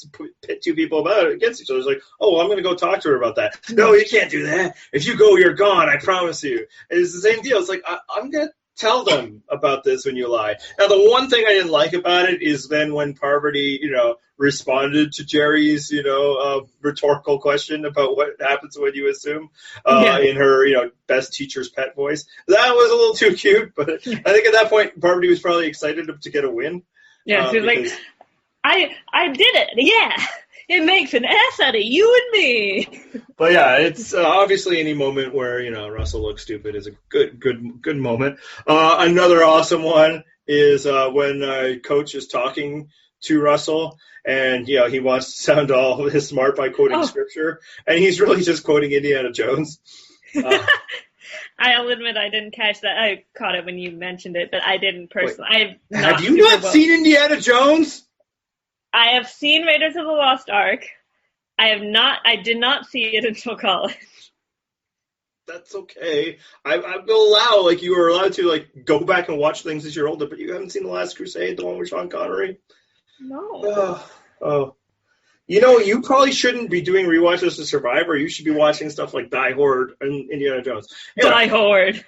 pit two people against each other, it's like, oh, well, I'm going to go talk to her about that. No, you can't do that. If you go, you're gone. I promise you. And it's the same deal. It's like, I'm going to tell them about this when you lie. Now, the one thing I didn't like about it is then when Parvati, responded to Jerry's, rhetorical question about what happens when you assume in her, best teacher's pet voice. That was a little too cute, but I think at that point, Parvati was probably excited to get a win. Yeah, she was like, I did it. Yeah. It makes an ass out of you and me. But yeah, it's obviously any moment where Russell looks stupid is a good moment. Another awesome one is when Coach is talking to Russell, and he wants to sound all his smart by quoting scripture, and he's really just quoting Indiana Jones. I'll admit I didn't catch that. I caught it when you mentioned it, but I didn't personally. Have you not seen Indiana Jones? I have seen Raiders of the Lost Ark. I did not see it until college. That's okay. I will allow, you are allowed to, go back and watch things as you're older, but you haven't seen The Last Crusade, the one with Sean Connery? No. You probably shouldn't be doing rewatches of Survivor. You should be watching stuff like Die Hard and Indiana Jones. Anyway. Die Hard.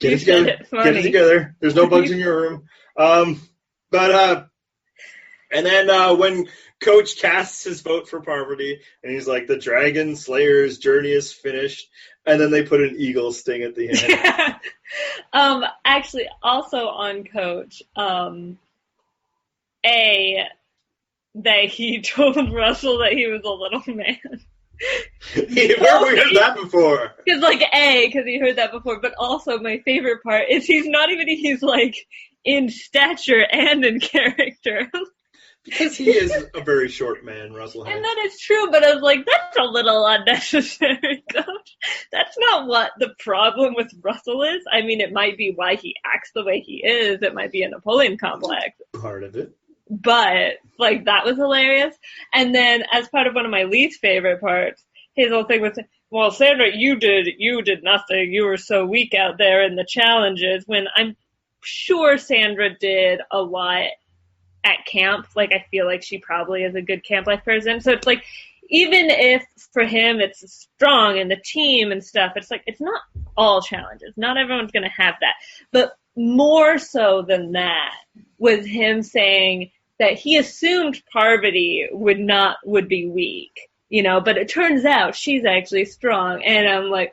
Get it together. There's no bugs in your room. And then when Coach casts his vote for Parvati, and he's like, the Dragon Slayer's journey is finished, and then they put an eagle sting at the end. Actually, also on Coach, that he told Russell that he was a little man. Where have we heard that before? Because he heard that before, but also my favorite part is he's in stature and in character. Because he is a very short man, Russell. And that is true, but I was like, that's a little unnecessary, Coach. That's not what the problem with Russell is. I mean, it might be why he acts the way he is. It might be a Napoleon complex. Part of it. But, that was hilarious. And then, as part of one of my least favorite parts, his whole thing was, well, Sandra, you did nothing. You were so weak out there in the challenges, when I'm sure Sandra did a lot at camp. I feel like she probably is a good camp life person. So it's even if for him it's strong and the team and stuff, it's it's not all challenges. Not everyone's going to have that. But more so than that was him saying that he assumed Parvati would be weak, but it turns out she's actually strong. And I'm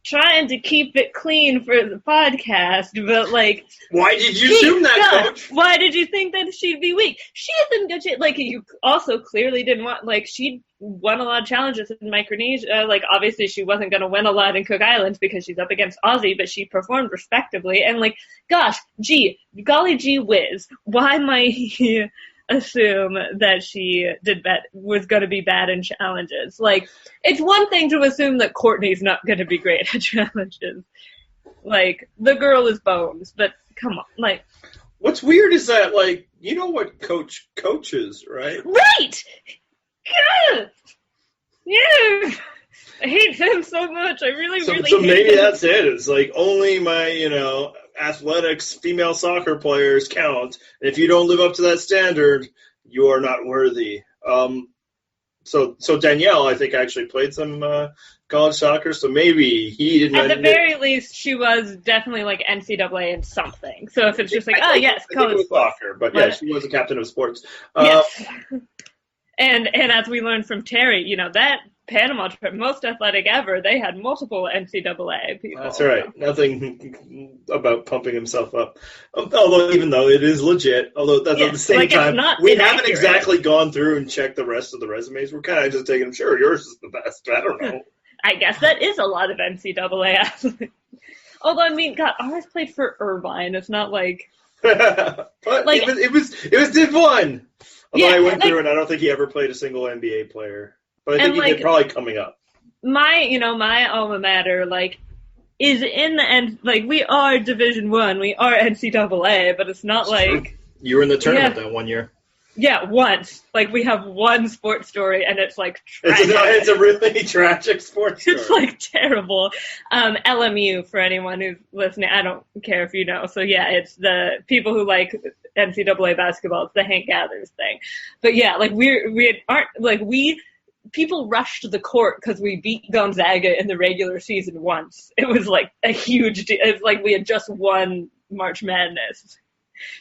trying to keep it clean for the podcast, but why did you assume that, Coach? Why did you think that she'd be weak? She is in good shape. You also clearly didn't want, she won a lot of challenges in Micronesia. Obviously she wasn't going to win a lot in Cook Islands because she's up against Aussie, but she performed respectably. And golly gee whiz, why might he assume that she was going to be bad in challenges? It's one thing to assume that Courtney's not going to be great at challenges. The girl is bones, but come on, What's weird is that, what Coach coaches, right? Right! Yes! Yeah! I hate him so much. I really so hate maybe him. That's it. It's only my, athletics female soccer players count. And if you don't live up to that standard, you are not worthy. So Danielle, I think, actually played some college soccer, so maybe he didn't. At the very least, she was definitely NCAA in something. So if it's just yes, college soccer, but yeah, she was a captain of sports. Yes. And as we learned from Terry, that Panama trip, most athletic ever, they had multiple NCAA people. That's right. So. Nothing about pumping himself up. Although, even though it is legit, at the same time, we haven't exactly gone through and checked the rest of the resumes. We're kind of just taking, sure, yours is the best. I don't know. I guess that is a lot of NCAA athletes. Although, I mean, God, ours played for Irvine. It's not but it was Div 1. Although I went through and I don't think he ever played a single NBA player. But I think he did probably coming up. My alma mater, is in the end, we are Division I, we are NCAA, but it's not You were in the tournament that one year. Yeah, once. Like, we have one sports story, and it's, like, tragic. It's a really tragic sports story. It's, like, terrible. LMU, for anyone who's listening, I don't care if you know. So, yeah, it's the people who like NCAA basketball. It's the Hank Gathers thing. But, yeah, like, people rushed the court because we beat Gonzaga in the regular season once. It was, like, a huge deal. It's like we had just won March Madness.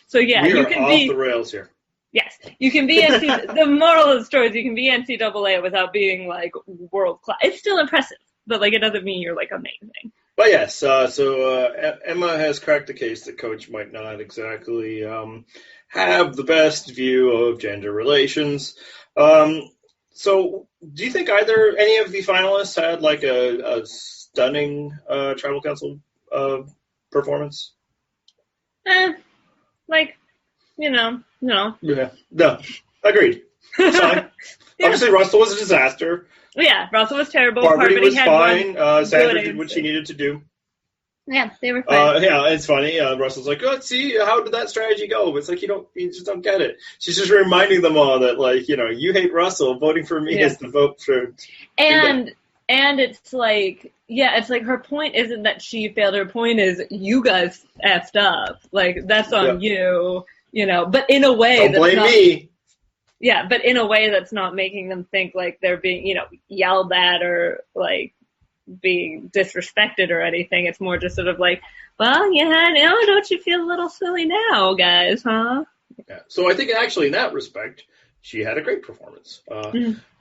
So, yeah, we you are can off be... the rails here. Yes, you can be the moral of the story is you can be NCAA without being, like, world class. It's still impressive, but, like, it doesn't mean you're, like, amazing. But yes, so Emma has cracked the case that Coach might not exactly have the best view of gender relations. So do you think any of the finalists had, like, a stunning tribal council performance? Like, no. Yeah, no, agreed. Fine. Yeah. Obviously, Russell was a disaster. Yeah, Russell was terrible. Parvati was had fine. Sandra good did what she needed to do. Yeah, they were fine. Yeah, it's funny. Russell's like, "Oh, see, how did that strategy go?" But it's like you just don't get it. She's just reminding them all that, like, you hate Russell. Voting for me is the vote for. And it's like, yeah, it's like her point isn't that she failed. Her point is you guys effed up. Like, that's on you. But in a way, don't blame me. Yeah, but in a way that's not making them think like they're being, yelled at or like being disrespected or anything. It's more just sort of like, well, don't you feel a little silly now, guys, huh? Yeah. So I think actually in that respect, she had a great performance.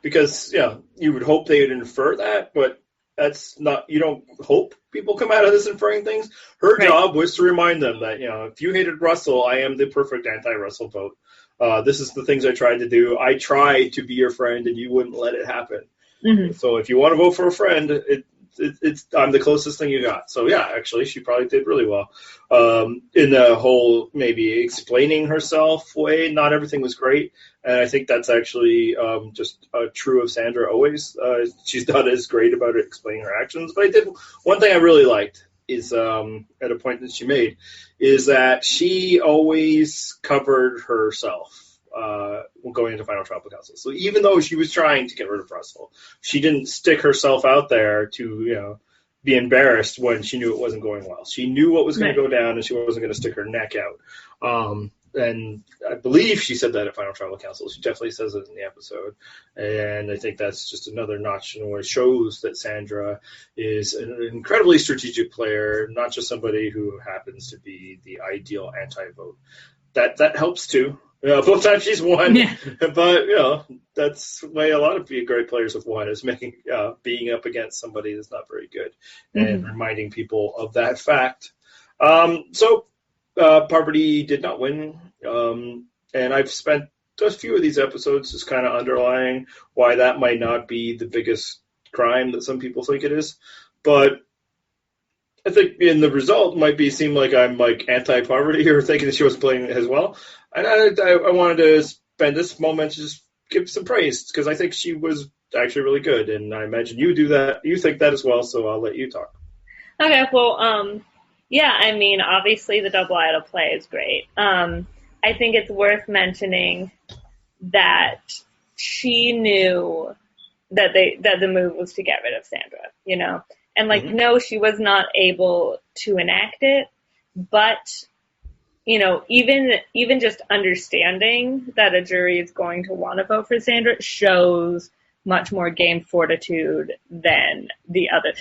Because, you would hope they would infer that, but that's not, you don't hope people come out of this inferring things. Her job was to remind them that, if you hated Russell, I am the perfect anti-Russell vote. This is the things I tried to do. I tried to be your friend, and you wouldn't let it happen. Mm-hmm. So if you want to vote for a friend, I'm the closest thing you got. So, yeah, actually, she probably did really well. In the whole maybe explaining herself way, not everything was great. And I think that's actually just true of Sandra always. She's not as great about explaining her actions. But one thing I really liked is at a point that she made is that she always covered herself going into Final Tribal Council. So even though she was trying to get rid of Russell, she didn't stick herself out there to be embarrassed when she knew it wasn't going well. She knew what was going to go down, and she wasn't going to stick her neck out. And I believe she said that at Final Tribal Council. She definitely says it in the episode. And I think that's just another notch in where it shows that Sandra is an incredibly strategic player, not just somebody who happens to be the ideal anti-vote. That helps too. Both times she's won, but that's the way a lot of great players have won, is being up against somebody that's not very good and reminding people of that fact. So Parvati did not win, and I've spent a few of these episodes just kind of underlying why that might not be the biggest crime that some people think it is, but I think in the result might seem like I'm like anti-Parvati or thinking that she was playing as well. And I wanted to spend this moment to just give some praise because I think she was actually really good, and I imagine you do that. You think that as well, so I'll let you talk. Okay, well, yeah, I mean, obviously the double idol play is great. I think it's worth mentioning that she knew that the move was to get rid of Sandra, and no, she was not able to enact it, but even just understanding that a jury is going to want to vote for Sandra shows much more game fortitude than the other.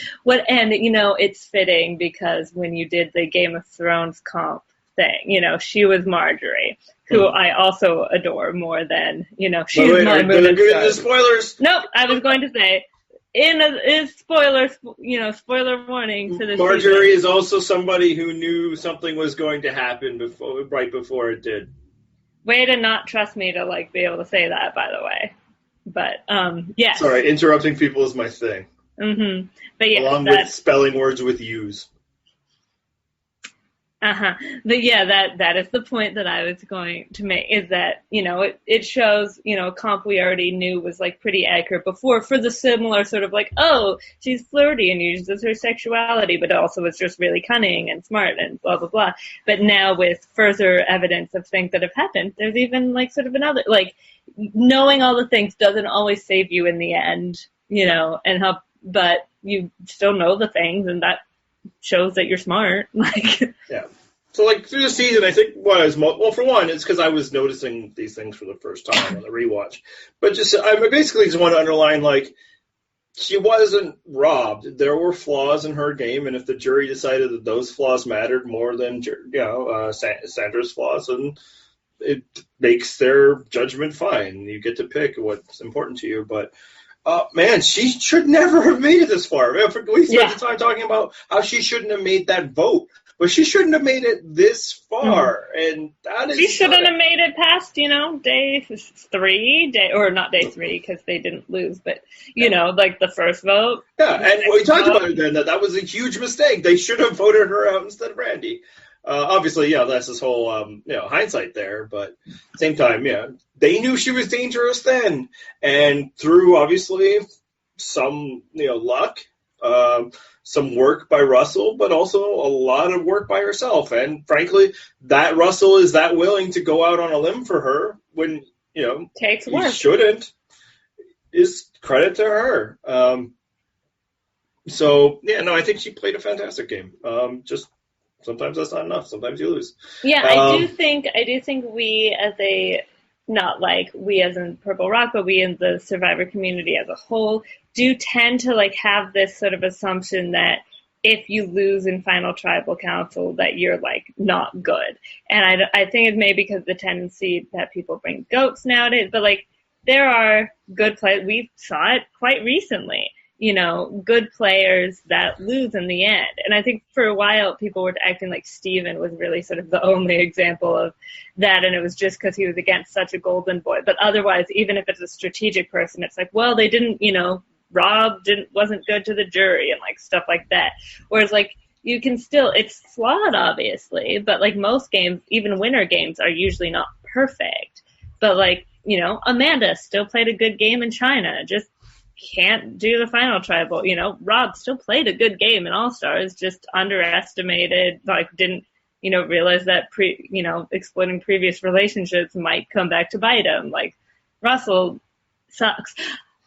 And it's fitting because when you did the Game of Thrones comp thing, she was Marjorie, who I also adore more than, she's my moon and star. Spoilers. Nope, I was going to say, spoiler warning to this. Marjorie is also somebody who knew something was going to happen right before it did. Way to not trust me to be able to say that, by the way. But yes. Sorry, interrupting people is my thing. Mm-hmm. But yes, along with spelling words with U's. But yeah, that is the point that I was going to make, is that, it shows, a comp we already knew was like pretty accurate before for the similar sort of like, oh, she's flirty and uses her sexuality, but also is just really cunning and smart and blah, blah, blah. But now with further evidence of things that have happened, there's even like sort of another, like, knowing all the things doesn't always save you in the end, and help, but you still know the things, and that shows that you're smart. Like, yeah. So, like, through the season, I think what I was well, for one, it's because I was noticing these things for the first time on the rewatch. But I basically just want to underline, like, she wasn't robbed. There were flaws in her game, and if the jury decided that those flaws mattered more than, Sandra's flaws, then it makes their judgment fine. You get to pick what's important to you, but man, she should never have made it this far. We spent the time talking about how she shouldn't have made that vote, but she shouldn't have made it this far. And that is. She shouldn't have made it past, day 3, or not day 3 because they didn't lose, but like the first vote. Yeah, and we talked about it then that was a huge mistake. They should have voted her out instead of Randy. Obviously, that's this whole, hindsight there, but at the same time, they knew she was dangerous then, and through, obviously, some, luck, some work by Russell, but also a lot of work by herself, and frankly, that Russell is that willing to go out on a limb for her when, takes work. He shouldn't, is credit to her. I think she played a fantastic game. Sometimes that's not enough. Sometimes you lose. Yeah, I do think we as we as in Purple Rock, but we in the Survivor community as a whole do tend to like have this sort of assumption that if you lose in Final Tribal Council that you're like not good. And I think it's maybe because the tendency that people bring goats nowadays, but like there are good players. We saw it quite recently. Good players that lose in the end. And I think for a while people were acting like Steven was really sort of the only example of that, and it was just because he was against such a golden boy. But otherwise, even if it's a strategic person, it's like, well, they didn't, Rob wasn't good to the jury and like stuff like that. Whereas like you can still, it's flawed obviously, but like most games, even winner games, are usually not perfect. But like, Amanda still played a good game in China, just can't do the Final Tribal. Rob still played a good game in All-Stars, just underestimated, like didn't, realize that exploiting previous relationships might come back to bite him. Like Russell sucks.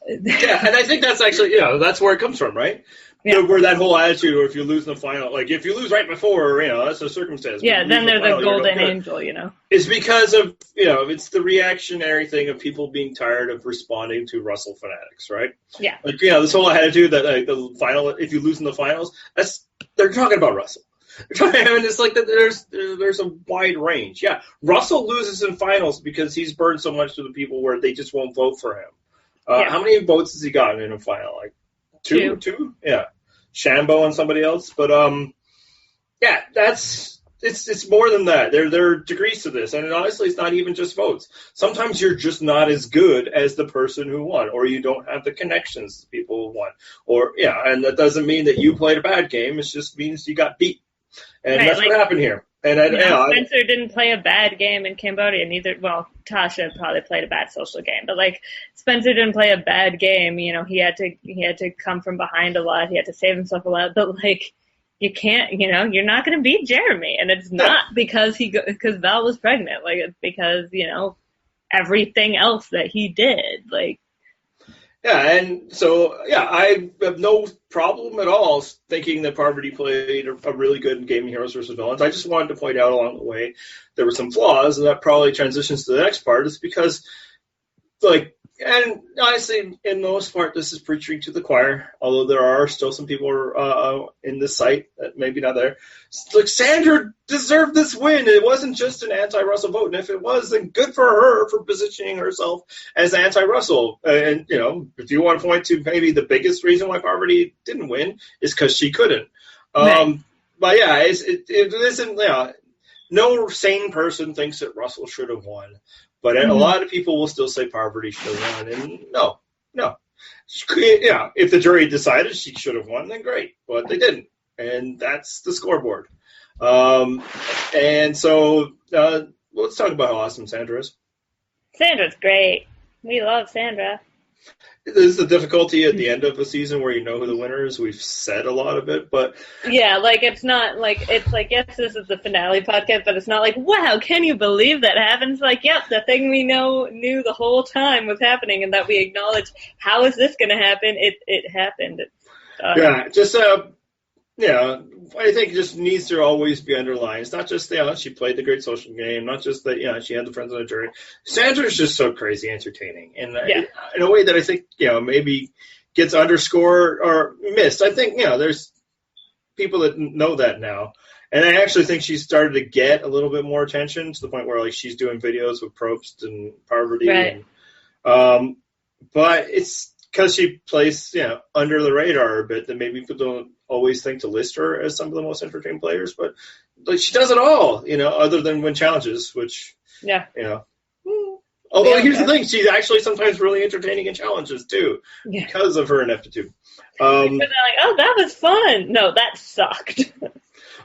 Yeah, and I think that's actually, that's where it comes from, right? Yeah. Where that whole attitude, or if you lose in the final, like if you lose right before, that's a circumstance. Yeah, then they're the golden angel, It's because of, it's the reactionary thing of people being tired of responding to Russell fanatics, right? Yeah. Like, this whole attitude that like the final, if you lose in the finals, they're talking about Russell. And it's like that there's a wide range. Yeah, Russell loses in finals because he's burned so much to the people where they just won't vote for him. How many votes has he gotten in a final? Like two? Yeah. Shambo and somebody else. But it's more than that. There are degrees to this, and honestly, it's not even just votes. Sometimes you're just not as good as the person who won, or you don't have the connections to people who won, and that doesn't mean that you played a bad game. It just means you got beat, and that's what happened here. And Spencer didn't play a bad game in Cambodia. Tasha probably played a bad social game, but like Spencer didn't play a bad game. He had to come from behind a lot. He had to save himself a lot, but like. You can't, you're not going to beat Jeremy. And it's not because Val was pregnant. Like, it's because, everything else that he did. Like, yeah. And so, I have no problem at all thinking that Parvati played a really good game in Heroes vs. Villains. I just wanted to point out along the way there were some flaws, and that probably transitions to the next part. Is because, like, and honestly, in most part, this is preaching to the choir, although there are still some people in this site that maybe not there. Like, Sandra deserved this win. It wasn't just an anti-Russell vote. And if it was, then good for her for positioning herself as anti-Russell. And, if you want to point to maybe the biggest reason why Parvati didn't win is because she couldn't. Right. But yeah, it isn't, no sane person thinks that Russell should have won. But a lot of people will still say Parvati should have won, and no. If the jury decided she should have won, then great, but they didn't, and that's the scoreboard. And so let's talk about how awesome Sandra is. Sandra's great. We love Sandra. This is the difficulty at the end of a season where you know who the winner is. We've said a lot of it, but Yeah, like it's not like it's like yes, this is the finale podcast, but it's not like wow, can you believe that happened? It's like yep, the thing we knew the whole time was happening, and that we acknowledge. How is this going to happen? It happened. Yeah, just yeah, I think it just needs to always be underlined. It's not just she played the great social game, not just that she had the friends on the jury. Sandra's just so crazy entertaining, and in a way that I think maybe gets underscored or missed. I think there's people that know that now, and I actually think she's started to get a little bit more attention to the point where like she's doing videos with Probst and Parvati, right. But it's because she plays under the radar a bit that maybe people don't always think to list her as some of the most entertaining players, but like she does it all, other than win challenges, which although here's the thing, she's actually sometimes really entertaining in challenges too, because of her ineptitude. But they're like, oh, that was fun. No, that sucked.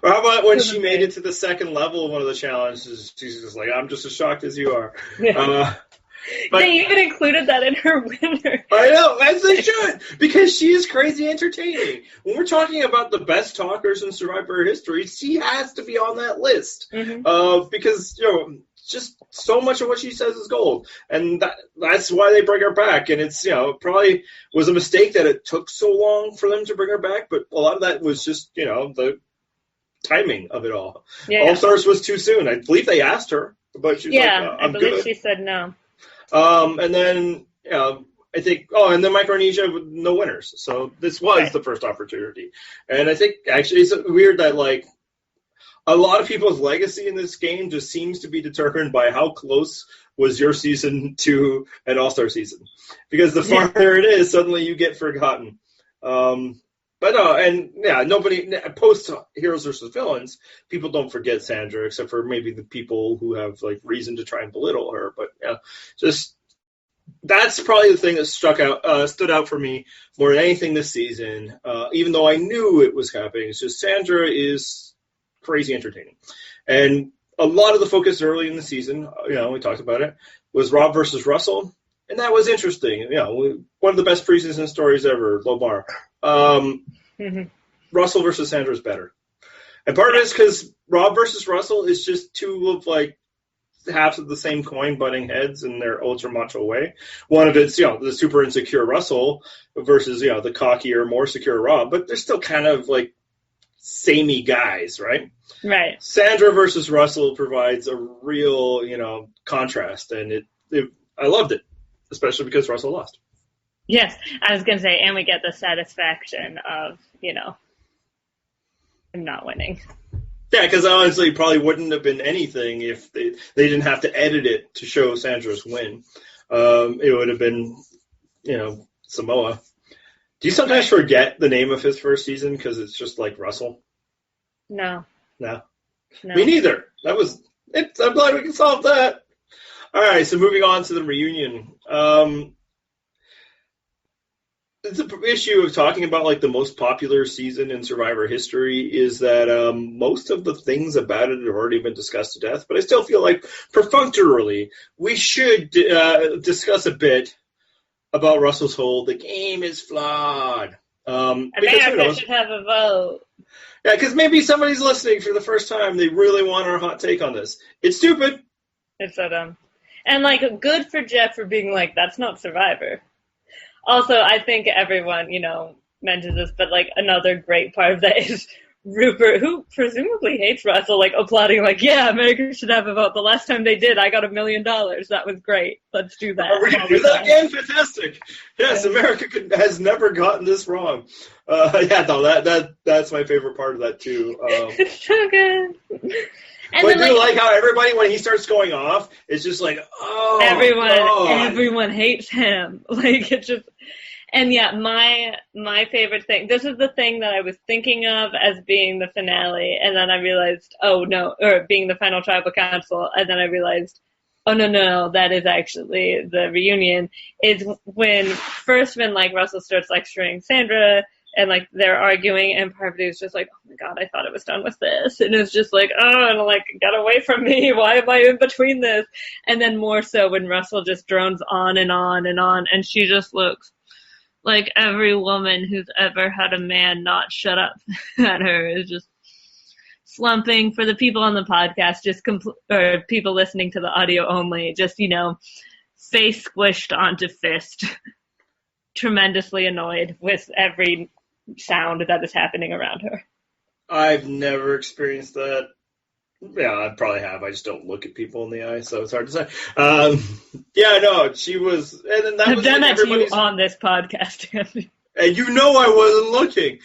Or how about when she made it to the second level of one of the challenges? She's just like, I'm just as shocked as you are. But they even included that in her winner. I know, as they should, because she is crazy entertaining. When we're talking about the best talkers in Survivor history, she has to be on that list. Because, just so much of what she says is gold. And that's why they bring her back. And it's, probably was a mistake that it took so long for them to bring her back, but a lot of that was just, the timing of it all. All Stars was too soon. I believe they asked her, but she was like, I'm good. I believe she said no. And then, I think, and then Micronesia with no winners. So this was the first opportunity. And I think, actually, it's weird that, like, a lot of people's legacy in this game just seems to be determined by how close was your season to an All-Star season. Because the farther it is, suddenly you get forgotten. Nobody, post Heroes vs. Villains, people don't forget Sandra, except for maybe the people who have like reason to try and belittle her. But just that's probably the thing that stood out for me more than anything this season. Even though I knew it was happening, it's just Sandra is crazy entertaining, and a lot of the focus early in the season, we talked about it, was Rob versus Russell. And that was interesting. One of the best preseason stories ever, low bar. Russell versus Sandra is better. And part of it is because Rob versus Russell is just two of, like, halves of the same coin butting heads in their ultra macho way. One of it's, the super insecure Russell versus, the cockier, more secure Rob. But they're still kind of, like, samey guys, right? Right. Sandra versus Russell provides a real, contrast. And I loved it. Especially because Russell lost. Yes, I was going to say, and we get the satisfaction of, him not winning. Yeah, because honestly, it probably wouldn't have been anything if they didn't have to edit it to show Sandra's win. It would have been, Samoa. Do you sometimes forget the name of his first season because it's just like Russell? No. Me neither. That was it. I'm glad we can solve that. All right, so moving on to the reunion. It's an issue of talking about like the most popular season in Survivor history is that most of the things about it have already been discussed to death, but I still feel like perfunctorily we should discuss a bit about Russell's whole "the game is flawed." America should have a vote. Yeah, because maybe somebody's listening for the first time. They really want our hot take on this. It's stupid. It's so dumb. And, like, good for Jeff for being like, that's not Survivor. Also, I think everyone, mentions this, but, like, another great part of that is Rupert, who presumably hates Russell, like, applauding, like, yeah, America should have a vote. The last time they did, I got $1 million. That was great. Let's do that. We're going to do that again? Fantastic. Yes, America has never gotten this wrong. That's my favorite part of that, too. It's so good. And but do like how everybody, when he starts going off, it's just like, oh, everyone hates him. Like, it's just, and yeah, my favorite thing, this is the thing that I was thinking of as being the finale, and then I realized, or being the final tribal council, and then I realized, no, that is actually the reunion, is when like Russell starts lecturing Sandra, and like they're arguing, and Parvati is just like, oh my god, I thought it was done with this, and it's just like, oh, and like, get away from me, why am I in between this? And then more so when Russell just drones on and on and on, and she just looks like every woman who's ever had a man not shut up at her is just slumping. For the people on the podcast, just or people listening to the audio only, just, you know, face squished onto fist, tremendously annoyed with every sound that is happening around her. I've never experienced that. Yeah, I probably have. I just don't look at people in the eye, so it's hard to say. Yeah, no, she was, and then that I've was done like that to you on this podcast, Andy. and you know I wasn't looking.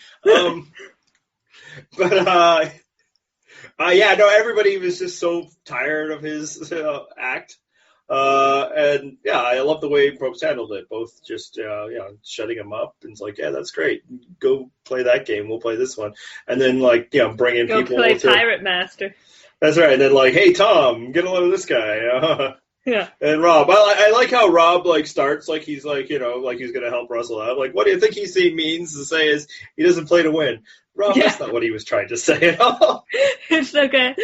But yeah, no, everybody was just so tired of his act. And yeah, I love the way Probst handled it. Both just, you know, shutting him up and it's like, yeah, that's great. Go play that game. We'll play this one. And then, like, you know, bring in Go people. play Pirate Master. That's right. And then, like, hey, Tom, get a load of this guy. Yeah. And Rob, I like how Rob, like, starts like he's, like, you know, like he's going to help Russell out. Like, what do you think he means to say is he doesn't play to win? Rob, Yeah. That's not what he was trying to say at all. It's okay.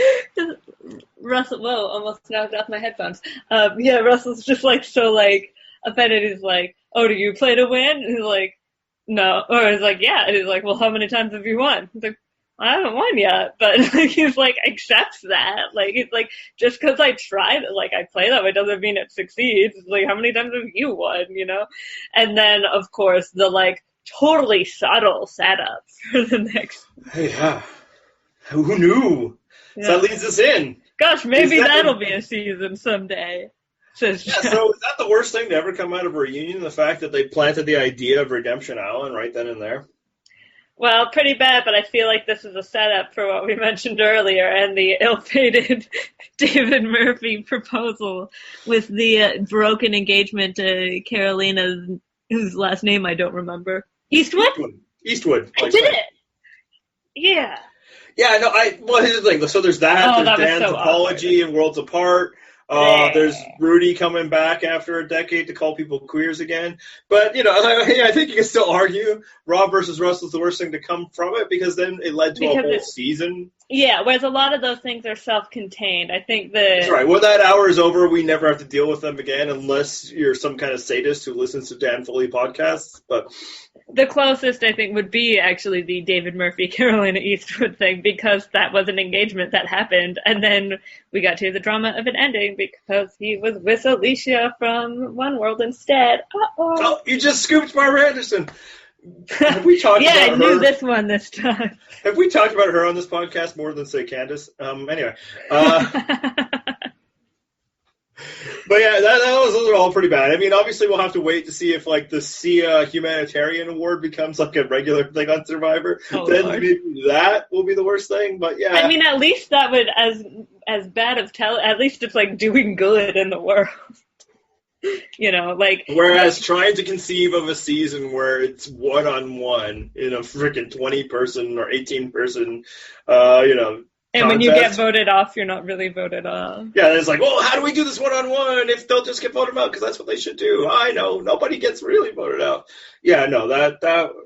Russell, whoa, almost knocked off my headphones. Yeah, Russell's just like so like offended. He's like, oh, do you play to win? And he's like, no. Or he's like, yeah. And he's like, well, how many times have you won? He's like, I haven't won yet. But like, he's like, accepts that. Like, it's like, just because I tried, like, I play that way doesn't mean it succeeds. It's like, how many times have you won, you know? And then, of course, the like totally subtle setup for the next. Yeah. Who knew? Yeah. So that leads us in. Gosh, maybe Is that- that'll be a season someday. Says Yeah, Jeff. so is that the worst thing to ever come out of a reunion? The fact that they planted the idea of Redemption Island right then and there? Well, pretty bad, but I feel like this is a setup for what we mentioned earlier and the ill-fated David Murphy proposal with the broken engagement to Carolina, whose last name I don't remember. Eastwood? Eastwood. I like did that. it! Yeah. Yeah, no, well, here's the thing. So there's that. Oh, There's that was Dan's so apology and Worlds Apart. Yeah. There's Rudy coming back after a decade to call people queers again. But, you know, I think you can still argue Rob versus Russell's the worst thing to come from it because then it led to a whole season. Yeah, whereas a lot of those things are self-contained. I think That's right. When that hour is over, we never have to deal with them again unless you're some kind of sadist who listens to Dan Foley podcasts. But the closest, I think, would be actually the David Murphy, Carolina Eastwood thing, because that was an engagement that happened, and then we got to the drama of it ending because he was with Alicia from One World instead. Uh-oh. oh, you just scooped Barbara Anderson. Have we talked Yeah, about I knew her? this one this time. Have we talked about her on this podcast more than, say, Candace? Anyway. But yeah, those are all pretty bad. I mean, obviously we'll have to wait to see if like the Sia Humanitarian Award becomes like a regular thing on Survivor. Oh, then Lord. maybe that will be the worst thing. But yeah, I mean, at least that would, as bad of at least it's like doing good in the world. You know, like. whereas trying to conceive of a season where it's 1-on-1 in a freaking 20-person or 18-person, you know. And when you get contest. voted off, you're not really voted off. Yeah, it's like, well, how do we do this 1-on-1 if they'll just get voted out? Because that's what they should do. I know, nobody gets really voted out. Yeah, no,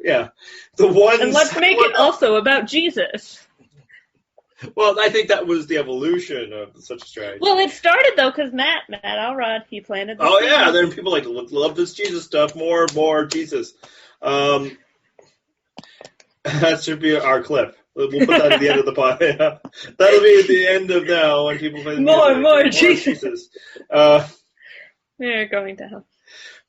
yeah. The ones... And let's make it also about Jesus. Well, I think that was the evolution of such a strategy. Well, it started, though, because Matt Alrod, he planted the Oh, seed. yeah, then people like, love this Jesus stuff, more Jesus. That should be our clip. We'll put that at the end of the pod. Yeah. That'll be at the end of now when people play the music. More Jesus. We're going to hell.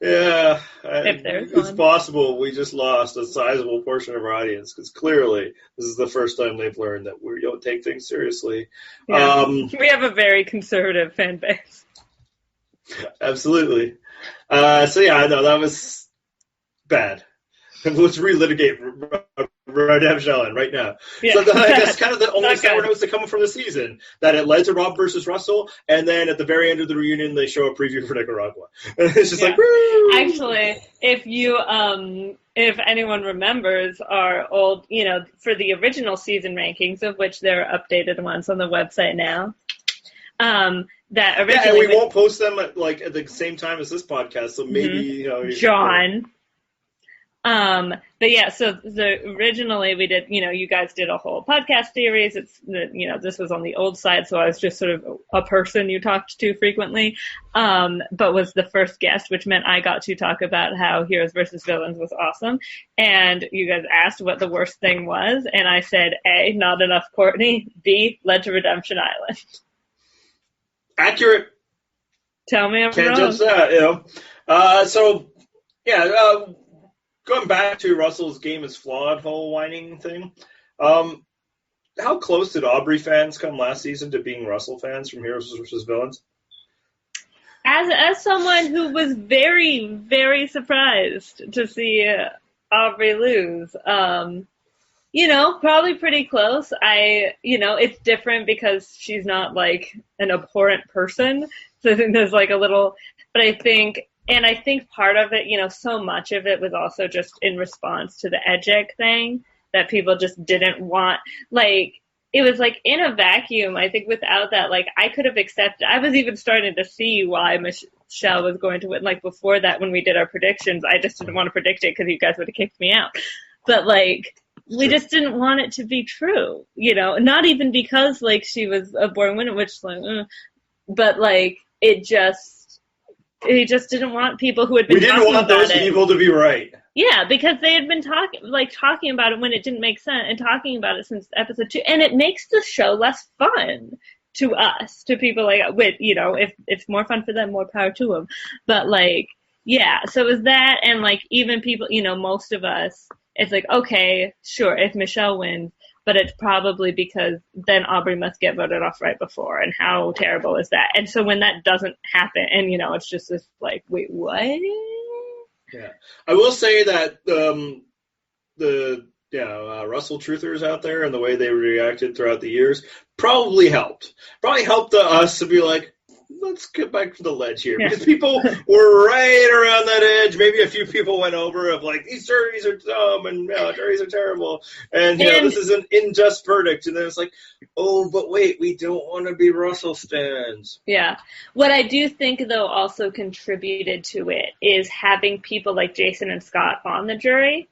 Yeah, If there's it's one. possible we just lost a sizable portion of our audience because clearly this is the first time they've learned that we don't take things seriously. Yeah. We have a very conservative fan base. Absolutely. So yeah, no, that was bad. Let's relitigate Redemption Island right now. Yeah. So I guess kind of the only Not sour good. notes that come from the season that it led to Rob versus Russell, and then at the very end of the reunion they show a preview for Nicaragua. And it's just Yeah. like, woo! Actually, if anyone remembers our old, you know, for the original season rankings, of which there are updated ones on the website now, that Yeah, and originally we won't post them at the same time as this podcast, so maybe you know John. But yeah, so originally we did, you guys did a whole podcast series. This was on the old side, so I was just sort of a person you talked to frequently, but was the first guest, which meant I got to talk about how Heroes versus Villains was awesome. And you guys asked what the worst thing was, and I said, A, not enough Courtney, B, led to Redemption Island. Accurate. Tell me I'm Can't wrong. judge that, going back to Russell's game is flawed whole whining thing, how close did Aubrey fans come last season to being Russell fans from Heroes versus Villains? As someone who was very, very surprised to see Aubrey lose, probably pretty close. It's different because she's not like an abhorrent person. So I think there's like a little, but I think part of it, so much of it was also just in response to the Edgic thing that people just didn't want. Like, it was like in a vacuum. I think without that, like, I could have accepted. I was even starting to see why Michelle was going to win. Like, before that, when we did our predictions, I just didn't want to predict it because you guys would have kicked me out. But, like, we just didn't want it to be true, not even because, like, she was a born winner, which, like, but, like, he just didn't want people who had been talking about it. We didn't want those people to be right. Yeah, because they had been talking about it when it didn't make sense and talking about it since episode 2. And it makes the show less fun to us, to people like, if it's more fun for them, more power to them. But, like, yeah, so it was that. And, like, even people, most of us, it's like, okay, sure, if Michelle wins, but it's probably because then Aubrey must get voted off right before, and how terrible is that? And so when that doesn't happen, and, it's just this, like, wait, what? Yeah. I will say that Russell truthers out there and the way they reacted throughout the years probably helped. Probably helped us to be like, let's get back to the ledge here. Yeah. Because people were right around that edge. Maybe a few people went over of like, these juries are dumb and juries are terrible. And, this is an unjust verdict. And then it's like, oh, but wait, we don't want to be Russell stands. Yeah. What I do think, though, also contributed to it is having people like Jason and Scott on the jury,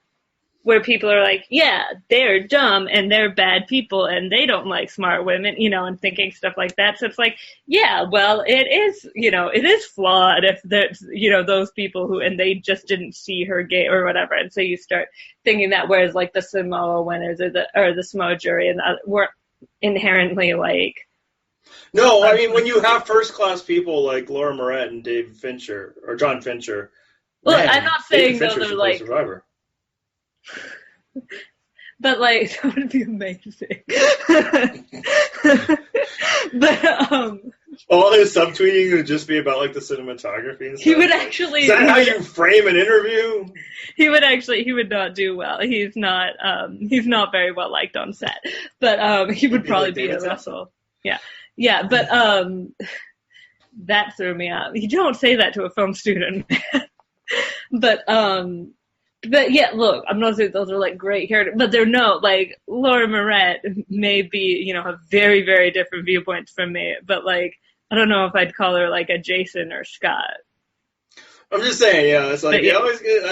where people are like, yeah, they're dumb and they're bad people and they don't like smart women, and thinking stuff like that. So it's like, yeah, well, it is flawed if there's, those people who, and they just didn't see her gay or whatever. And so you start thinking that, whereas like the Samoa winners or the Samoa jury and weren't inherently like. No, I mean, when you have first class people like Laura Moret and Dave Fincher or John Fincher. Well, I'm not saying those are like. Survivor. But like that would be amazing. But all his subtweeting would just be about like the cinematography and stuff. He would actually. Is that how you frame an interview? He would not do well. He's not very well liked on set. But he would probably be a Russell. Yeah. Yeah, but that threw me out. You don't say that to a film student. But yeah, look, I'm not saying those are like great characters, but they're no, like Laura Moret may be, have very, very different viewpoints from me, but like, I don't know if I'd call her like a Jason or Scott. I'm just saying, it's like, you always get,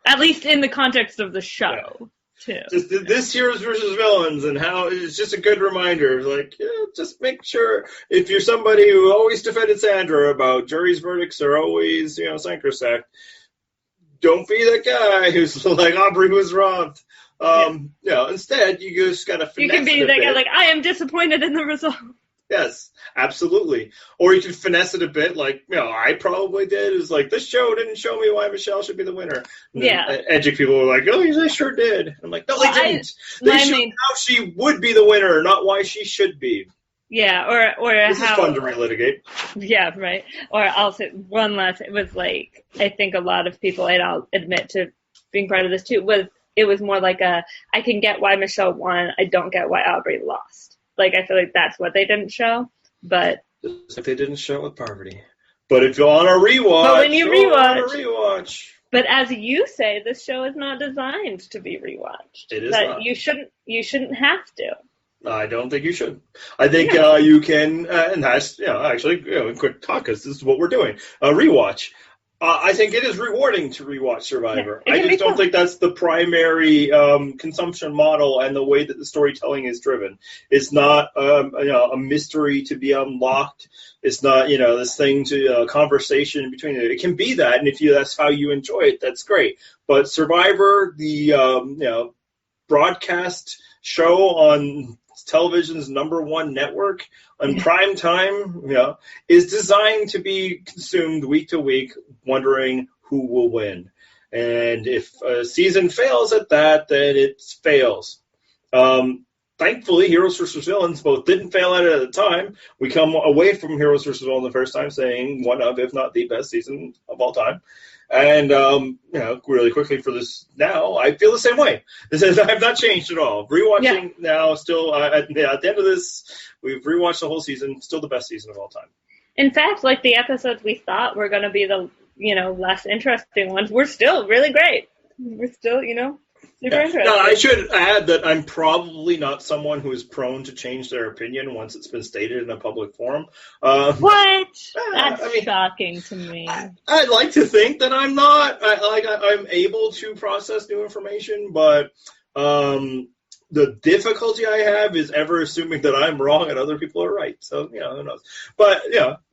at least in the context of the show, too. Just this Heroes versus Villains and how it's just a good reminder, like, just make sure if you're somebody who always defended Sandra about jury's verdicts are always, sacrosanct, don't be that guy who's like, Aubrey was robbed. Instead, you just got to finesse. You can be that guy, like, I am disappointed in the result. Yes, absolutely. Or you can finesse it a bit, like, I probably did. Is like, this show didn't show me why Michelle should be the winner. And edgy people were like, oh, they sure did. I'm like, no, they didn't. They showed how she would be the winner, not why she should be. Yeah, or this how... is fun to relitigate. Yeah, right. Or also, one last, it was like, I think a lot of people, and I'll admit to being part of this too, it was more like I can get why Michelle won, I don't get why Aubrey lost. Like, I feel like that's what they didn't show, but... Just like they didn't show it with Parvati. But if you're on a rewatch... But when you rewatch... But as you say, this show is not designed to be rewatched. It is not. You shouldn't have to. I don't think you should. I think you can, and that's, actually, quick talk, because this is what we're doing. Rewatch. I think it is rewarding to rewatch Survivor. Yeah, I just don't think that's the primary consumption model and the way that the storytelling is driven. It's not a mystery to be unlocked. It's not this thing to conversation between it. It can be that, and if that's how you enjoy it, that's great. But Survivor, the broadcast show on television's #1 network on prime time, is designed to be consumed week to week, wondering who will win. And if a season fails at that, then it fails. Thankfully, Heroes vs. Villains both didn't fail at it at the time. We come away from Heroes vs. Villains the first time saying one of, if not the best season of all time. And, really quickly for this now, I feel the same way. I've not changed at all. Rewatching now, still, at the end of this, we've rewatched the whole season, still the best season of all time. In fact, like the episodes we thought were going to be the, less interesting ones, were still really great. We're still, super interesting. No, I should add that I'm probably not someone who is prone to change their opinion once it's been stated in a public forum. What? That's shocking to me. I'd like to think that I'm not. I'm able to process new information, but the difficulty I have is ever assuming that I'm wrong and other people are right. So, who knows? But,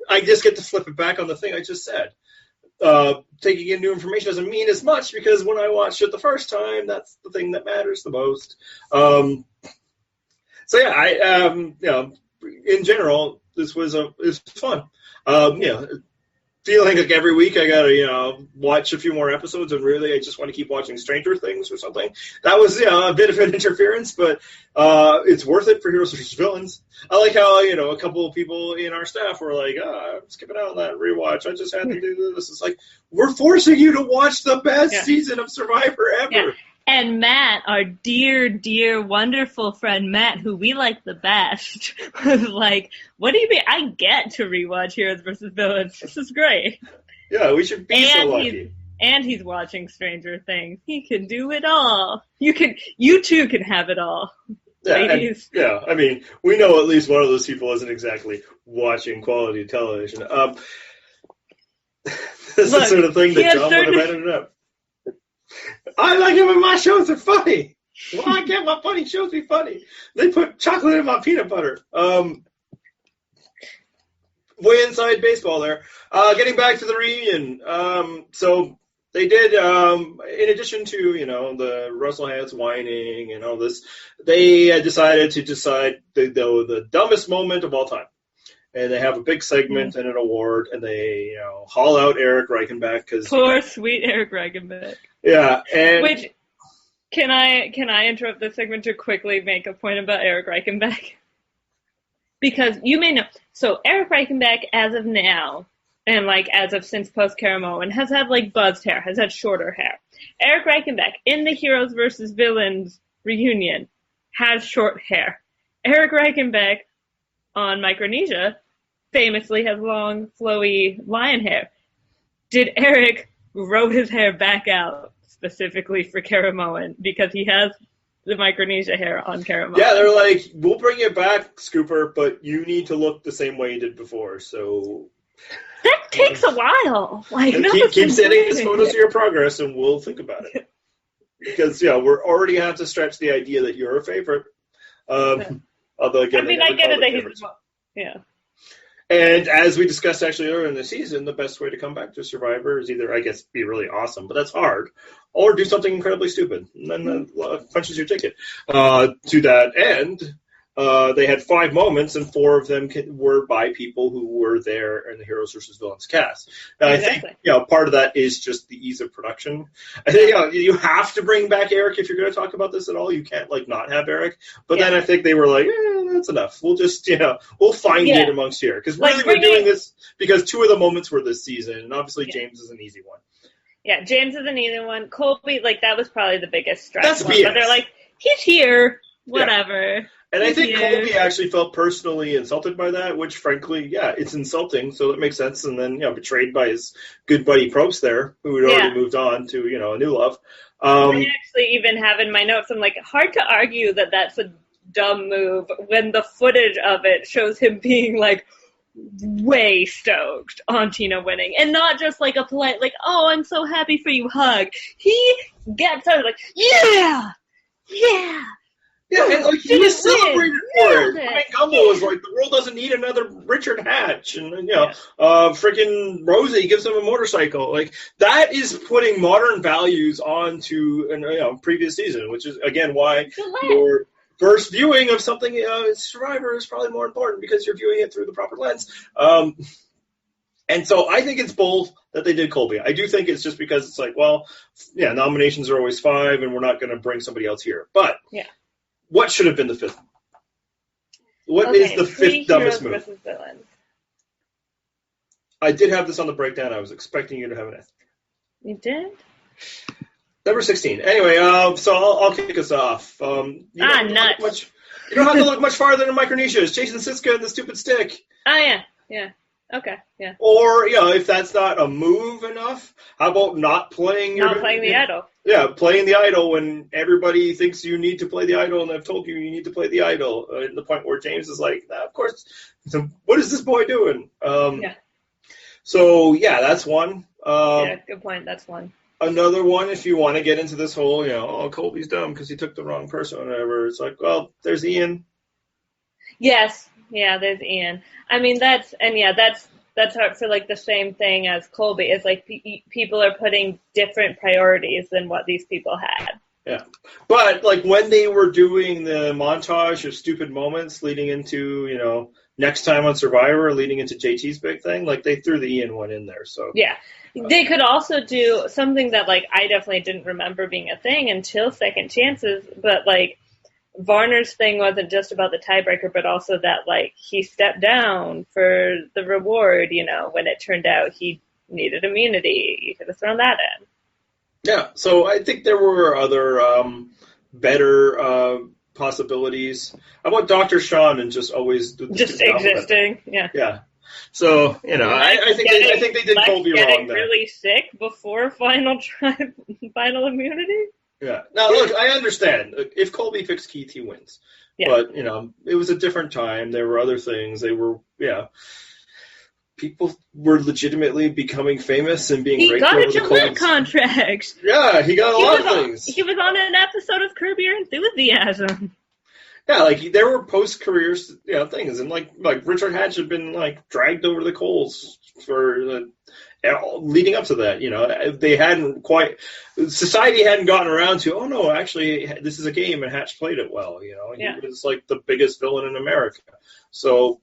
I just get to flip it back on the thing I just said. Taking in new information doesn't mean as much because when I watched it the first time, that's the thing that matters the most. In general, this was fun. Feeling like every week I gotta watch a few more episodes, and really I just want to keep watching Stranger Things or something. That was a bit of an interference, but it's worth it for Heroes vs. Villains. I like how a couple of people in our staff were like, I'm skipping out on that rewatch. I just had to do this. It's like we're forcing you to watch the best season of Survivor ever. Yeah. And Matt, our dear, dear, wonderful friend Matt, who we like the best, was like, what do you mean? I get to rewatch Heroes vs. Villains. This is great. Yeah, we should be so lucky. And he's watching Stranger Things. He can do it all. You too can have it all. Ladies. I mean, we know at least one of those people isn't exactly watching quality television. This is the sort of thing that John would have ended up. I like it when my shows are funny. Why can't my funny shows be funny? They put chocolate in my peanut butter. Way inside baseball there. Getting back to the reunion. So they did, in addition to, the Russell Hantz whining and all this, they decided the dumbest moment of all time. And they have a big segment and an award, and they, haul out Eric Reichenbach. Poor, sweet Eric Reichenbach. Yeah, and... Which, can I interrupt this segment to quickly make a point about Eric Reichenbach? Because you may know, so Eric Reichenbach, as of now, and as of since post-Karamoan, has had buzzed hair, has had shorter hair. Eric Reichenbach, in the Heroes vs. Villains reunion, has short hair. Eric Reichenbach, on Micronesia, famously has long, flowy lion hair. Did Eric grow his hair back out specifically for Karamoan because he has the Micronesia hair on Karamoan? Yeah, they're like, we'll bring it back, Scooper, but you need to look the same way you did before, so... That takes a while. Keep sending us photos of your progress, and we'll think about it. Because, we're already have to stretch the idea that you're a favorite. Although, again, I get it that he's... Yeah. And as we discussed actually earlier in the season, the best way to come back to Survivor is either, I guess, be really awesome, but that's hard, or do something incredibly stupid, and then punches your ticket. To that end, they had 5 moments, and 4 of them were by people who were there in the Heroes vs. Villains cast. Now, exactly. I think part of that is just the ease of production. I think you have to bring back Eric if you're going to talk about this at all. You can't not have Eric. But then I think they were like, that's enough. We'll just we'll find it amongst here because really we're doing this because 2 of the moments were this season, and obviously James is an easy one. Yeah, James is an easy one. Colby, that was probably the biggest stretch. That's one. BS. But they're like, he's here, whatever. Yeah. And I think Colby actually felt personally insulted by that, which, frankly, it's insulting, so that makes sense. And then, betrayed by his good buddy Probst there, who had already moved on to, a new love. I actually even have in my notes, I'm like, hard to argue that that's a dumb move when the footage of it shows him being like, way stoked on Tina winning, and not just like a polite, like, "Oh, I'm so happy for you" hug. He gets out like, "Yeah, yeah." Yeah, and like he was celebrated for it. Ryan Gumble was like, "The world doesn't need another Richard Hatch," and freaking Rosie gives him a motorcycle. Like that is putting modern values onto previous season, which is again why your first viewing of something Survivor is probably more important because you're viewing it through the proper lens. And so I think it's both that they did Colby. I do think it's just because it's like, well, yeah, nominations are always 5, and we're not going to bring somebody else here, but yeah. What should have been the 5th? What is the 5th dumbest move? I did have this on the breakdown. I was expecting you to have an F. You did? Number 16. Anyway, so I'll kick us off. Nuts. You don't have to look much farther than Micronesia. It's Jason Siska and the stupid stick. Oh, yeah. Okay, yeah. Or, if that's not a move enough, how about not playing the idol? Yeah, playing the idol when everybody thinks you need to play the idol, and I've told you need to play the idol. At the point where James is like, nah, of course. So what is this boy doing? Yeah. So, that's one. Yeah, good point. That's one. Another one, if you want to get into this whole, Colby's dumb because he took the wrong person or whatever. It's like, well, there's Ian. Yes. Yeah, there's Ian. I mean, that's hard for like the same thing as Colby. It's like people are putting different priorities than what these people had. Yeah, but like when they were doing the montage of stupid moments leading into next time on Survivor, leading into JT's big thing, like they threw the Ian one in there. So yeah, they could also do something that like I definitely didn't remember being a thing until Second Chances, but like. Varner's thing wasn't just about the tiebreaker, but also that, like, he stepped down for the reward, when it turned out he needed immunity. You could have thrown that in. Yeah, so I think there were other better possibilities. How about Dr. Sean and just always... Just existing, yeah. Yeah. So, I think they did Colby wrong there. Really sick before final immunity? Yeah. Now, look, I understand. If Colby picks Keith, he wins. Yeah. But, it was a different time. There were other things. They were, people were legitimately becoming famous and being raped over the coals. He got a Gillette contract. Yeah, he got a lot of things. He was on an episode of Curb Your Enthusiasm. Yeah, like, there were post-career, things. And, like Richard Hatch had been, like, dragged over the coals for... leading up to that, they hadn't quite, society hadn't gotten around to, oh no, actually, this is a game and Hatch played it well, He was like the biggest villain in America. So,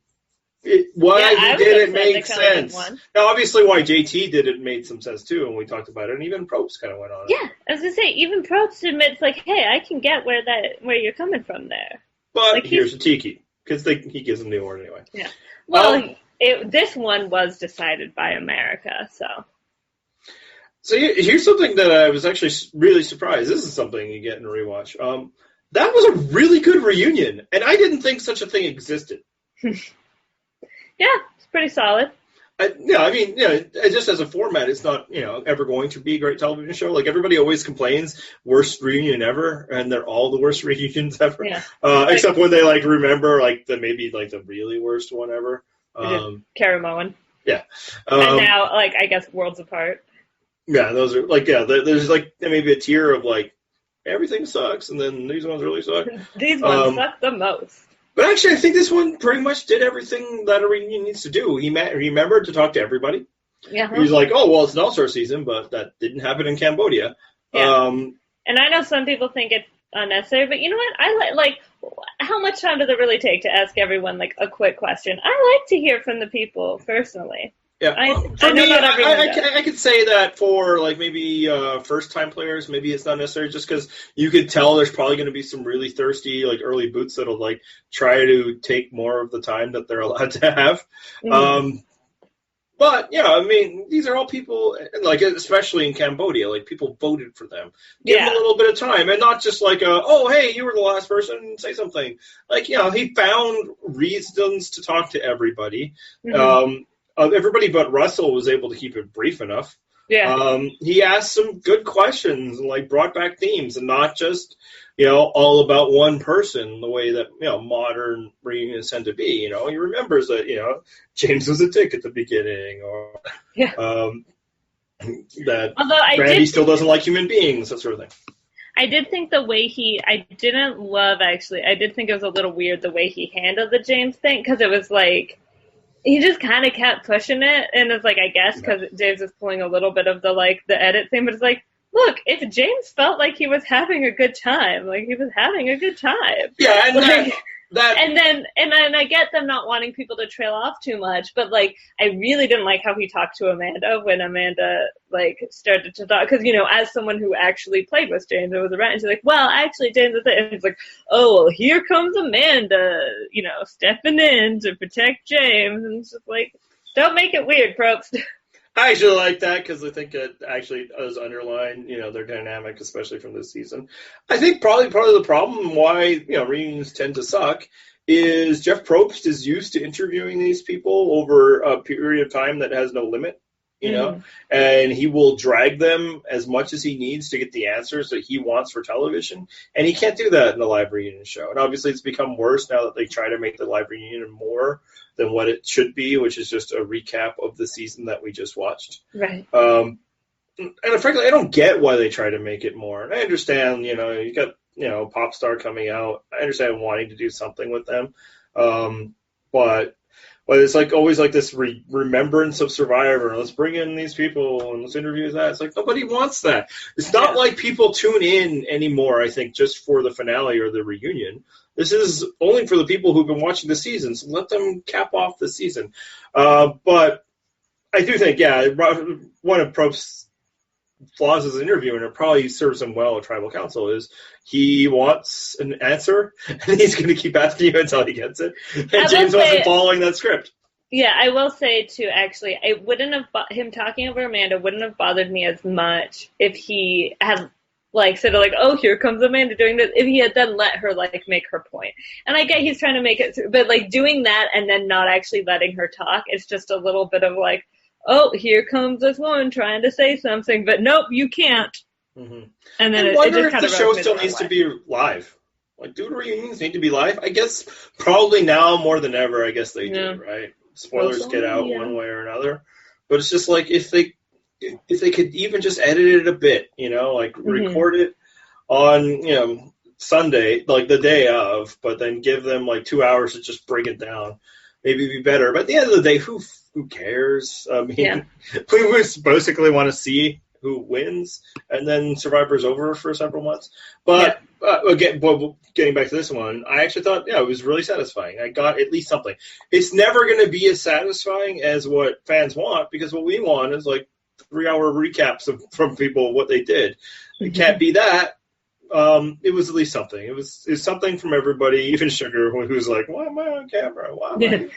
why he did it made sense. Now, obviously, why JT did it made some sense too, and we talked about it, and even Probst kind of went on it. Yeah, I was going to say, even Probst admits, like, hey, I can get where you're coming from there. But like, here's a tiki, because he gives them the award anyway. Yeah. Well, this one was decided by America, so. So here's something that I was actually really surprised. This is something you get in a rewatch. That was a really good reunion, and I didn't think such a thing existed. Yeah, it's pretty solid. Just as a format, it's not, ever going to be a great television show. Like, everybody always complains, worst reunion ever, and they're all the worst reunions ever. Yeah. Except when they, like, remember, like, the really worst one ever. Cara Moen. Yeah. And now, like, I guess Worlds Apart. Yeah, those are, like, there's, like, maybe a tier of, like, everything sucks, and then these ones really suck. These ones suck the most. But actually, I think this one pretty much did everything that a reunion needs to do. He remembered to talk to everybody. Yeah. He was like, oh, well, it's an all-star season, but that didn't happen in Cambodia. Yeah. And I know some people think it's unnecessary, but you know what? I like how much time does it really take to ask everyone like a quick question? I like to hear from the people personally. Yeah, I could say that for like maybe first-time players, maybe it's not necessary just because you could tell there's probably going to be some really thirsty like early boots that'll like try to take more of the time that they're allowed to have. Mm-hmm. But yeah, I mean, these are all people like, especially in Cambodia, like people voted for them. Give them a little bit of time, and not just like, oh, hey, you were the last person, say something. Like, he found reasons to talk to everybody. Mm-hmm. Everybody but Russell was able to keep it brief enough. Yeah. He asked some good questions and like brought back themes and not just, all about one person the way that, modern reunions tend to be. He remembers that, James was a dick at the beginning, or Yeah. that Although Randy still doesn't like human beings, that sort of thing. I did think I didn't love, actually, I did think it was a little weird the way he handled the James thing, because it was like, he just kind of kept pushing it, and it's like, I guess, because James is pulling a little bit of the edit thing, but it's like, look, if James felt like he was having a good time, like, he was having a good time. Yeah, and like, that and then I get them not wanting people to trail off too much, but like I really didn't like how he talked to Amanda when Amanda like started to talk, because as someone who actually played with James and was around, and she's like, well, actually James is it, and it's like, oh well, here comes Amanda, stepping in to protect James, and it's just like, don't make it weird, Probst. I actually like that because I think it actually does underline, their dynamic, especially from this season. I think probably part of the problem why, reunions tend to suck is Jeff Probst is used to interviewing these people over a period of time that has no limit, and he will drag them as much as he needs to get the answers that he wants for television, and he can't do that in the live reunion show. And obviously it's become worse now that they try to make the live reunion more than what it should be, which is just a recap of the season that we just watched. Right. And frankly, I don't get why they try to make it more. And I understand, you got, Pop Star coming out. I understand wanting to do something with them. But it's like always like this remembrance of Survivor. Let's bring in these people and let's interview that. It's like nobody wants that. It's not like people tune in anymore, I think, just for the finale or the reunion. This is only for the people who've been watching the season, so let them cap off the season. But I do think, one of Probst's flaws as an interviewer, and it probably serves him well at Tribal Council, is he wants an answer, and he's going to keep asking you until he gets it. And James wasn't following that script. Yeah, I will say, too, actually, it wouldn't have him talking over Amanda wouldn't have bothered me as much if he had said oh, here comes Amanda doing this, if he had then let her make her point. And I get he's trying to make it through, but doing that and then not actually letting her talk, it's just a little bit of oh, here comes this woman trying to say something, but nope, you can't. Mm-hmm. And then I wonder if the show still needs to be live. Do reunions need to be live? I guess probably now more than ever, I guess they do, right? Spoilers get out one way or another. But it's just if they could even just edit it a bit, record it on, Sunday, the day of, but then give them 2 hours to just break it down. Maybe it'd be better. But at the end of the day, who cares? I mean, we basically want to see who wins, and then Survivor's over for several months. But again, getting back to this one, I actually thought, it was really satisfying. I got at least something. It's never going to be as satisfying as what fans want, because what we want is 3-hour recaps from people what they did. It can't be that. It was at least something. It was something from everybody, even Sugar, who was like, "Why am I on camera? Why am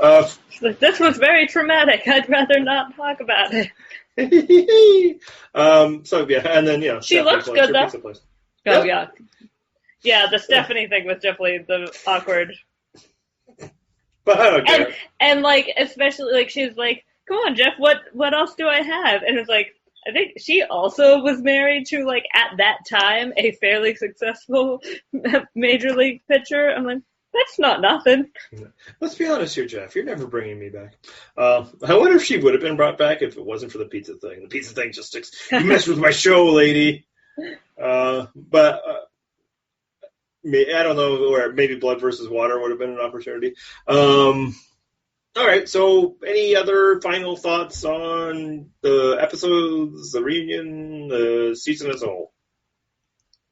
I?" This was very traumatic. I'd rather not talk about it. And then she looks good though. Oh yeah. The Stephanie thing was definitely the awkward. But I don't care. And especially she's like, "Come on, Jeff, what else do I have?" And it's I think she also was married to, at that time, a fairly successful major league pitcher. I'm like, that's not nothing. Let's be honest here, Jeff. You're never bringing me back. I wonder if she would have been brought back if it wasn't for the pizza thing. The pizza thing just sticks. You messed with my show, lady. But I don't know, or maybe Blood versus Water would have been an opportunity. All right, so any other final thoughts on the episodes, the reunion, the season as a whole?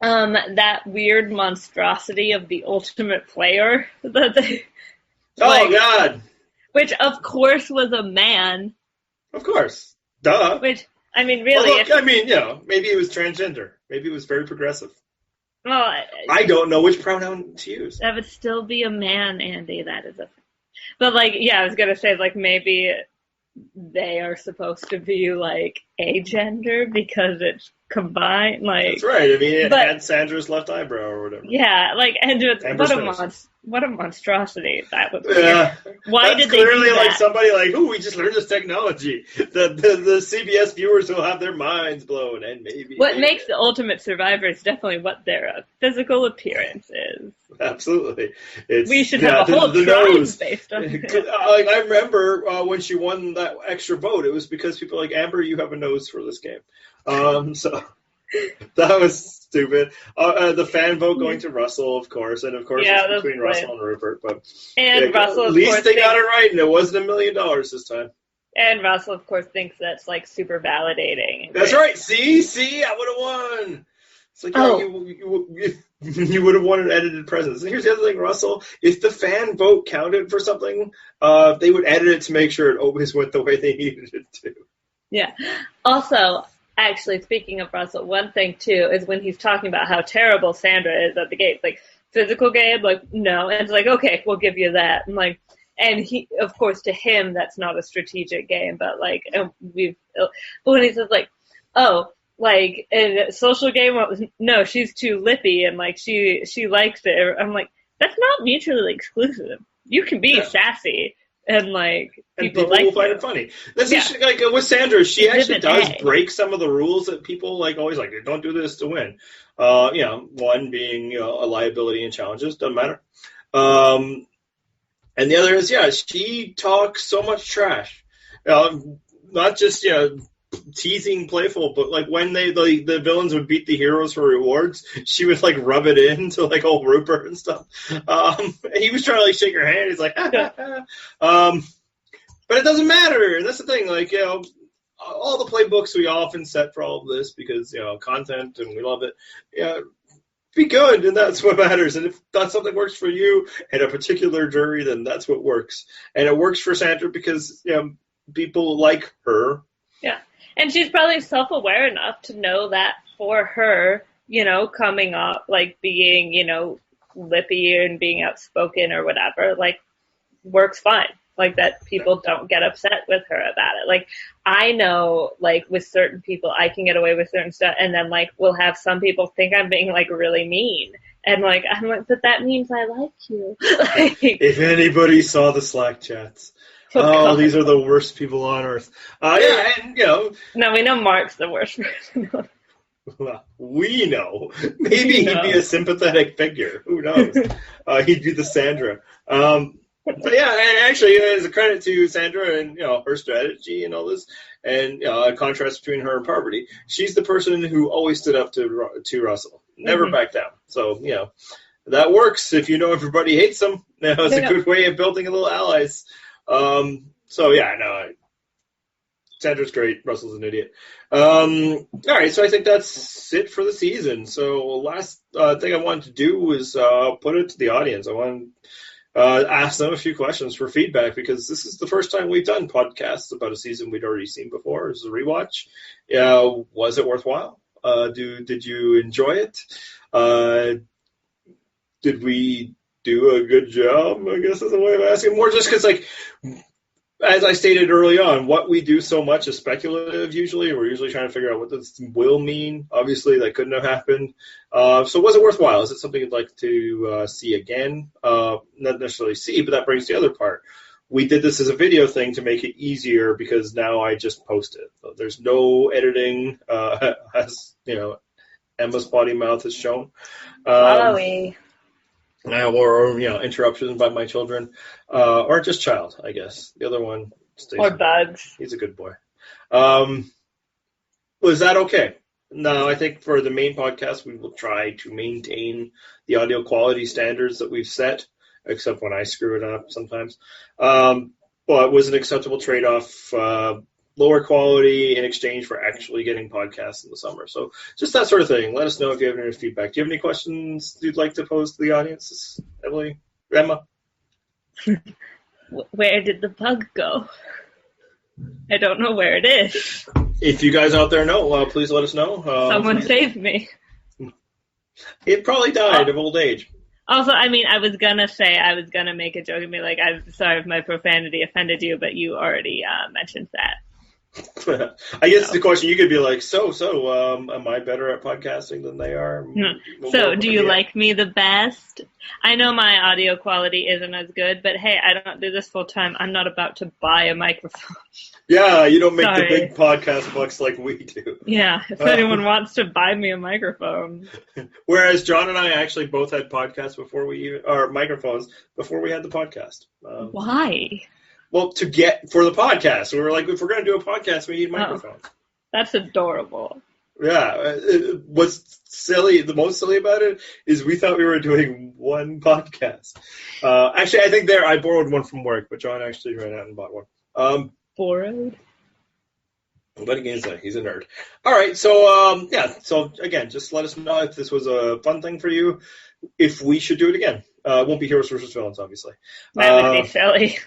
That weird monstrosity of the Ultimate Player that they... Oh, God! Which, of course, was a man. Of course. Duh. Which, I mean, really... maybe it was transgender. Maybe it was very progressive. Well, I don't know which pronoun to use. That would still be a man, Andy. That is a... But, I was going to say, maybe they are supposed to be, agender because it's combined. Like, that's right. I mean, it but- had Sandra's left eyebrow or whatever. yeah, like, and Amber's what a monstrosity that would be. Yeah. Why That's did they do clearly that? like somebody like, ooh, we just learned this technology. The CBS viewers will have their minds blown, and maybe What makes the Ultimate Survivor is definitely what their physical appearance is. absolutely. It's, We should have a whole the tribe nose. based on it. Like I remember when she won that extra vote, it was because people were like, Amber, you have a nose for this game. So that was stupid. The fan vote going to Russell, of course, and of course Yeah, it's that's between right. Russell and Rupert. But And Russell, at of least course, they got it right, and it wasn't $1 million this time. And Russell, of course, thinks that's like super validating. That's right. See, I would have won. It's like, Oh. you would have won an edited presence. And here's the other thing, Russell. If the fan vote counted for something, they would edit it to make sure it always went the way they needed it to. Yeah. Also, actually, speaking of Russell, one thing too is when he's talking about how terrible Sandra is at the game, like physical game, like no, and it's like okay, we'll give you that, and like, and he, of course, to him that's not a strategic game, but like but when he says like, oh, like in a social game, no, she's too lippy and like she likes it, I'm like, that's not mutually exclusive. You can be sassy. And like people like will find it funny. This is like with Sandra. She actually does break some of the rules that people like always like. Don't do this to win. One being a liability in challenges doesn't matter. And the other is she talks so much trash. Not just teasing, playful, but like when the villains would beat the heroes for rewards, she would like rub it in to like old Rupert and stuff. He was trying to like shake her hand. He's like, but it doesn't matter. And that's the thing, like all the playbooks we often set for all of this because content and we love it. Be good, and that's what matters. And if that something works for you and a particular jury, then that's what works. And it works for Sandra because people like her. Yeah. And she's probably self-aware enough to know that for her, coming up, like being, lippy and being outspoken or whatever, like works fine. Like that people don't get upset with her about it. Like I know, like with certain people, I can get away with certain stuff, and then like we'll have some people think I'm being like really mean, and like I'm like, but that means I like you. If anybody saw the Slack chats. Oh, these are the worst people on earth. And No, we know Mark's the worst person. Well, we know. Maybe he'd be a sympathetic figure. Who knows? He'd be the Sandra. But yeah, and actually, as a credit to Sandra and her strategy and all this, and a contrast between her and Parvati, she's the person who always stood up to Russell, never backed down. So that works if everybody hates them. It's a good way of building a little allies. Sandra's great. Russell's an idiot. All right, so I think that's it for the season. So last thing I wanted to do was put it to the audience. I wanted ask them a few questions for feedback because this is the first time we've done podcasts about a season we'd already seen before. This is a rewatch. Was it worthwhile? Did you enjoy it? Did we do a good job? I guess is the way of asking. More just because, like, as I stated early on, what we do so much is speculative usually. We're usually trying to figure out what this will mean. Obviously, that couldn't have happened. So was it worthwhile? Is it something you'd like to see again? Not necessarily see, but that brings the other part. We did this as a video thing to make it easier because now I just post it. So there's no editing, as Emma's potty mouth has shown. Or interruptions by my children, or just child, I guess. The other one stays. Or bugs. He's a good boy. Was that okay? No, I think for the main podcast, we will try to maintain the audio quality standards that we've set, except when I screw it up sometimes. But it was an acceptable trade-off. Lower quality in exchange for actually getting podcasts in the summer. So just that sort of thing. Let us know if you have any feedback. Do you have any questions you'd like to pose to the audience, Emily? Emma? Where did the bug go? I don't know where it is. If you guys out there know, please let us know. Someone save me. It probably died of old age. Also, I mean, I was going to make a joke and be like, I'm sorry if my profanity offended you, but you already mentioned that. I guess the question you could be like, am I better at podcasting than they are? So, do you like me the best? I know my audio quality isn't as good, but hey, I don't do this full time. I'm not about to buy a microphone. Yeah, you don't make the Sorry. big podcast bucks like we do. Yeah, if anyone wants to buy me a microphone. Whereas John and I actually both had podcasts or microphones before we had the podcast. Why? Well, for the podcast, we were like, if we're going to do a podcast, we need microphones. That's adorable. Yeah. What's silly, the most silly about it is we thought we were doing one podcast. Actually, I think I borrowed one from work, but John actually ran out and bought one. Borrowed? What can you say? He's a nerd. All right. So, So, again, just let us know if this was a fun thing for you, if we should do it again. It won't be Heroes versus Villains, obviously. That would be silly.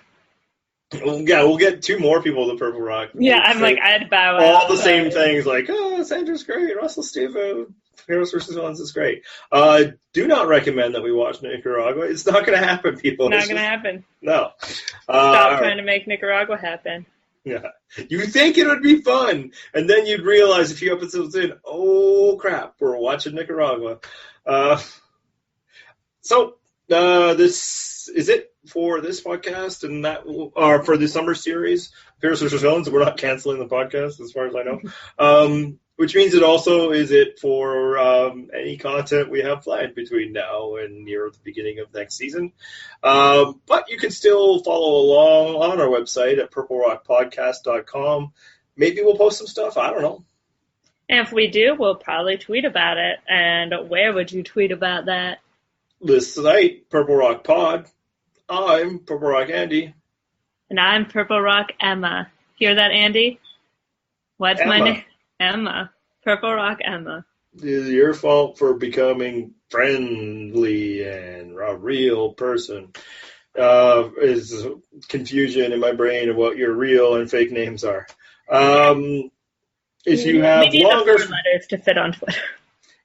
Yeah, we'll get 2 more people to Purple Rock. Yeah, I'd bow out. All the same things, like, Sandra's great, Russell Steven, Heroes vs. Villains is great. Do not recommend that we watch Nicaragua. It's not going to happen, people. Not going to happen. No. Stop trying to make Nicaragua happen. Yeah. You think it would be fun, and then you'd realize a few episodes in, oh, crap, we're watching Nicaragua. This is it for this podcast, and or for the summer series, Heroes vs. Villains. We're not canceling the podcast, as far as I know. Which means it also is it for any content we have planned between now and near the beginning of next season. But you can still follow along on our website at purplerockpodcast.com. Maybe we'll post some stuff. I don't know. And if we do, we'll probably tweet about it. And where would you tweet about that? This site, Purple Rock Pod. I'm Purple Rock Andy. And I'm Purple Rock Emma. Hear that, Andy? What's Emma. my name? Emma. Purple Rock Emma. It is your fault for becoming friendly and a real person. Is confusion in my brain of what your real and fake names are. If you have we need longer the 4 letters to fit on Twitter.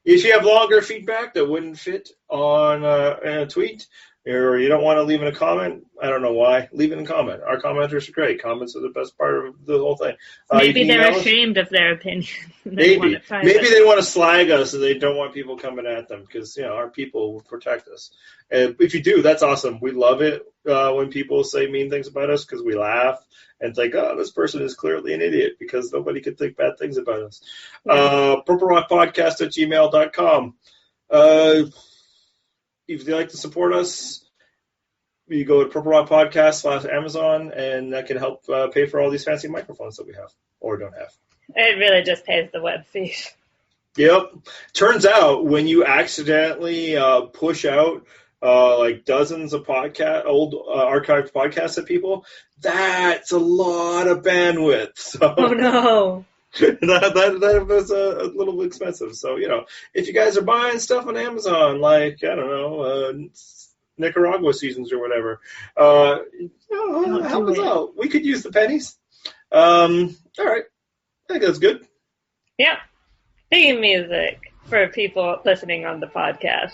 If you have longer feedback that wouldn't fit on a tweet, or you don't want to leave in a comment, I don't know why, leave it in a comment. Our commenters are great. Comments are the best part of the whole thing. Maybe they're ashamed of their opinion. Maybe they want to slag us and they don't want people coming at them because our people will protect us. If you do, that's awesome. We love it when people say mean things about us because we laugh and think, oh, this person is clearly an idiot because nobody could think bad things about us. PurpleRockPodcast@gmail.com. If you'd like to support us, you go to Purple Rock Podcast /Amazon, and that can help pay for all these fancy microphones that we have or don't have. It really just pays the web fee. Yep. Turns out when you accidentally push out like dozens of old archived podcasts at people, that's a lot of bandwidth. So Oh no. that was a little expensive. So, if you guys are buying stuff on Amazon, like, I don't know, Nicaragua seasons or whatever, help us out. We could use the pennies. All right. I think that's good. Yeah. Theme music for people listening on the podcast.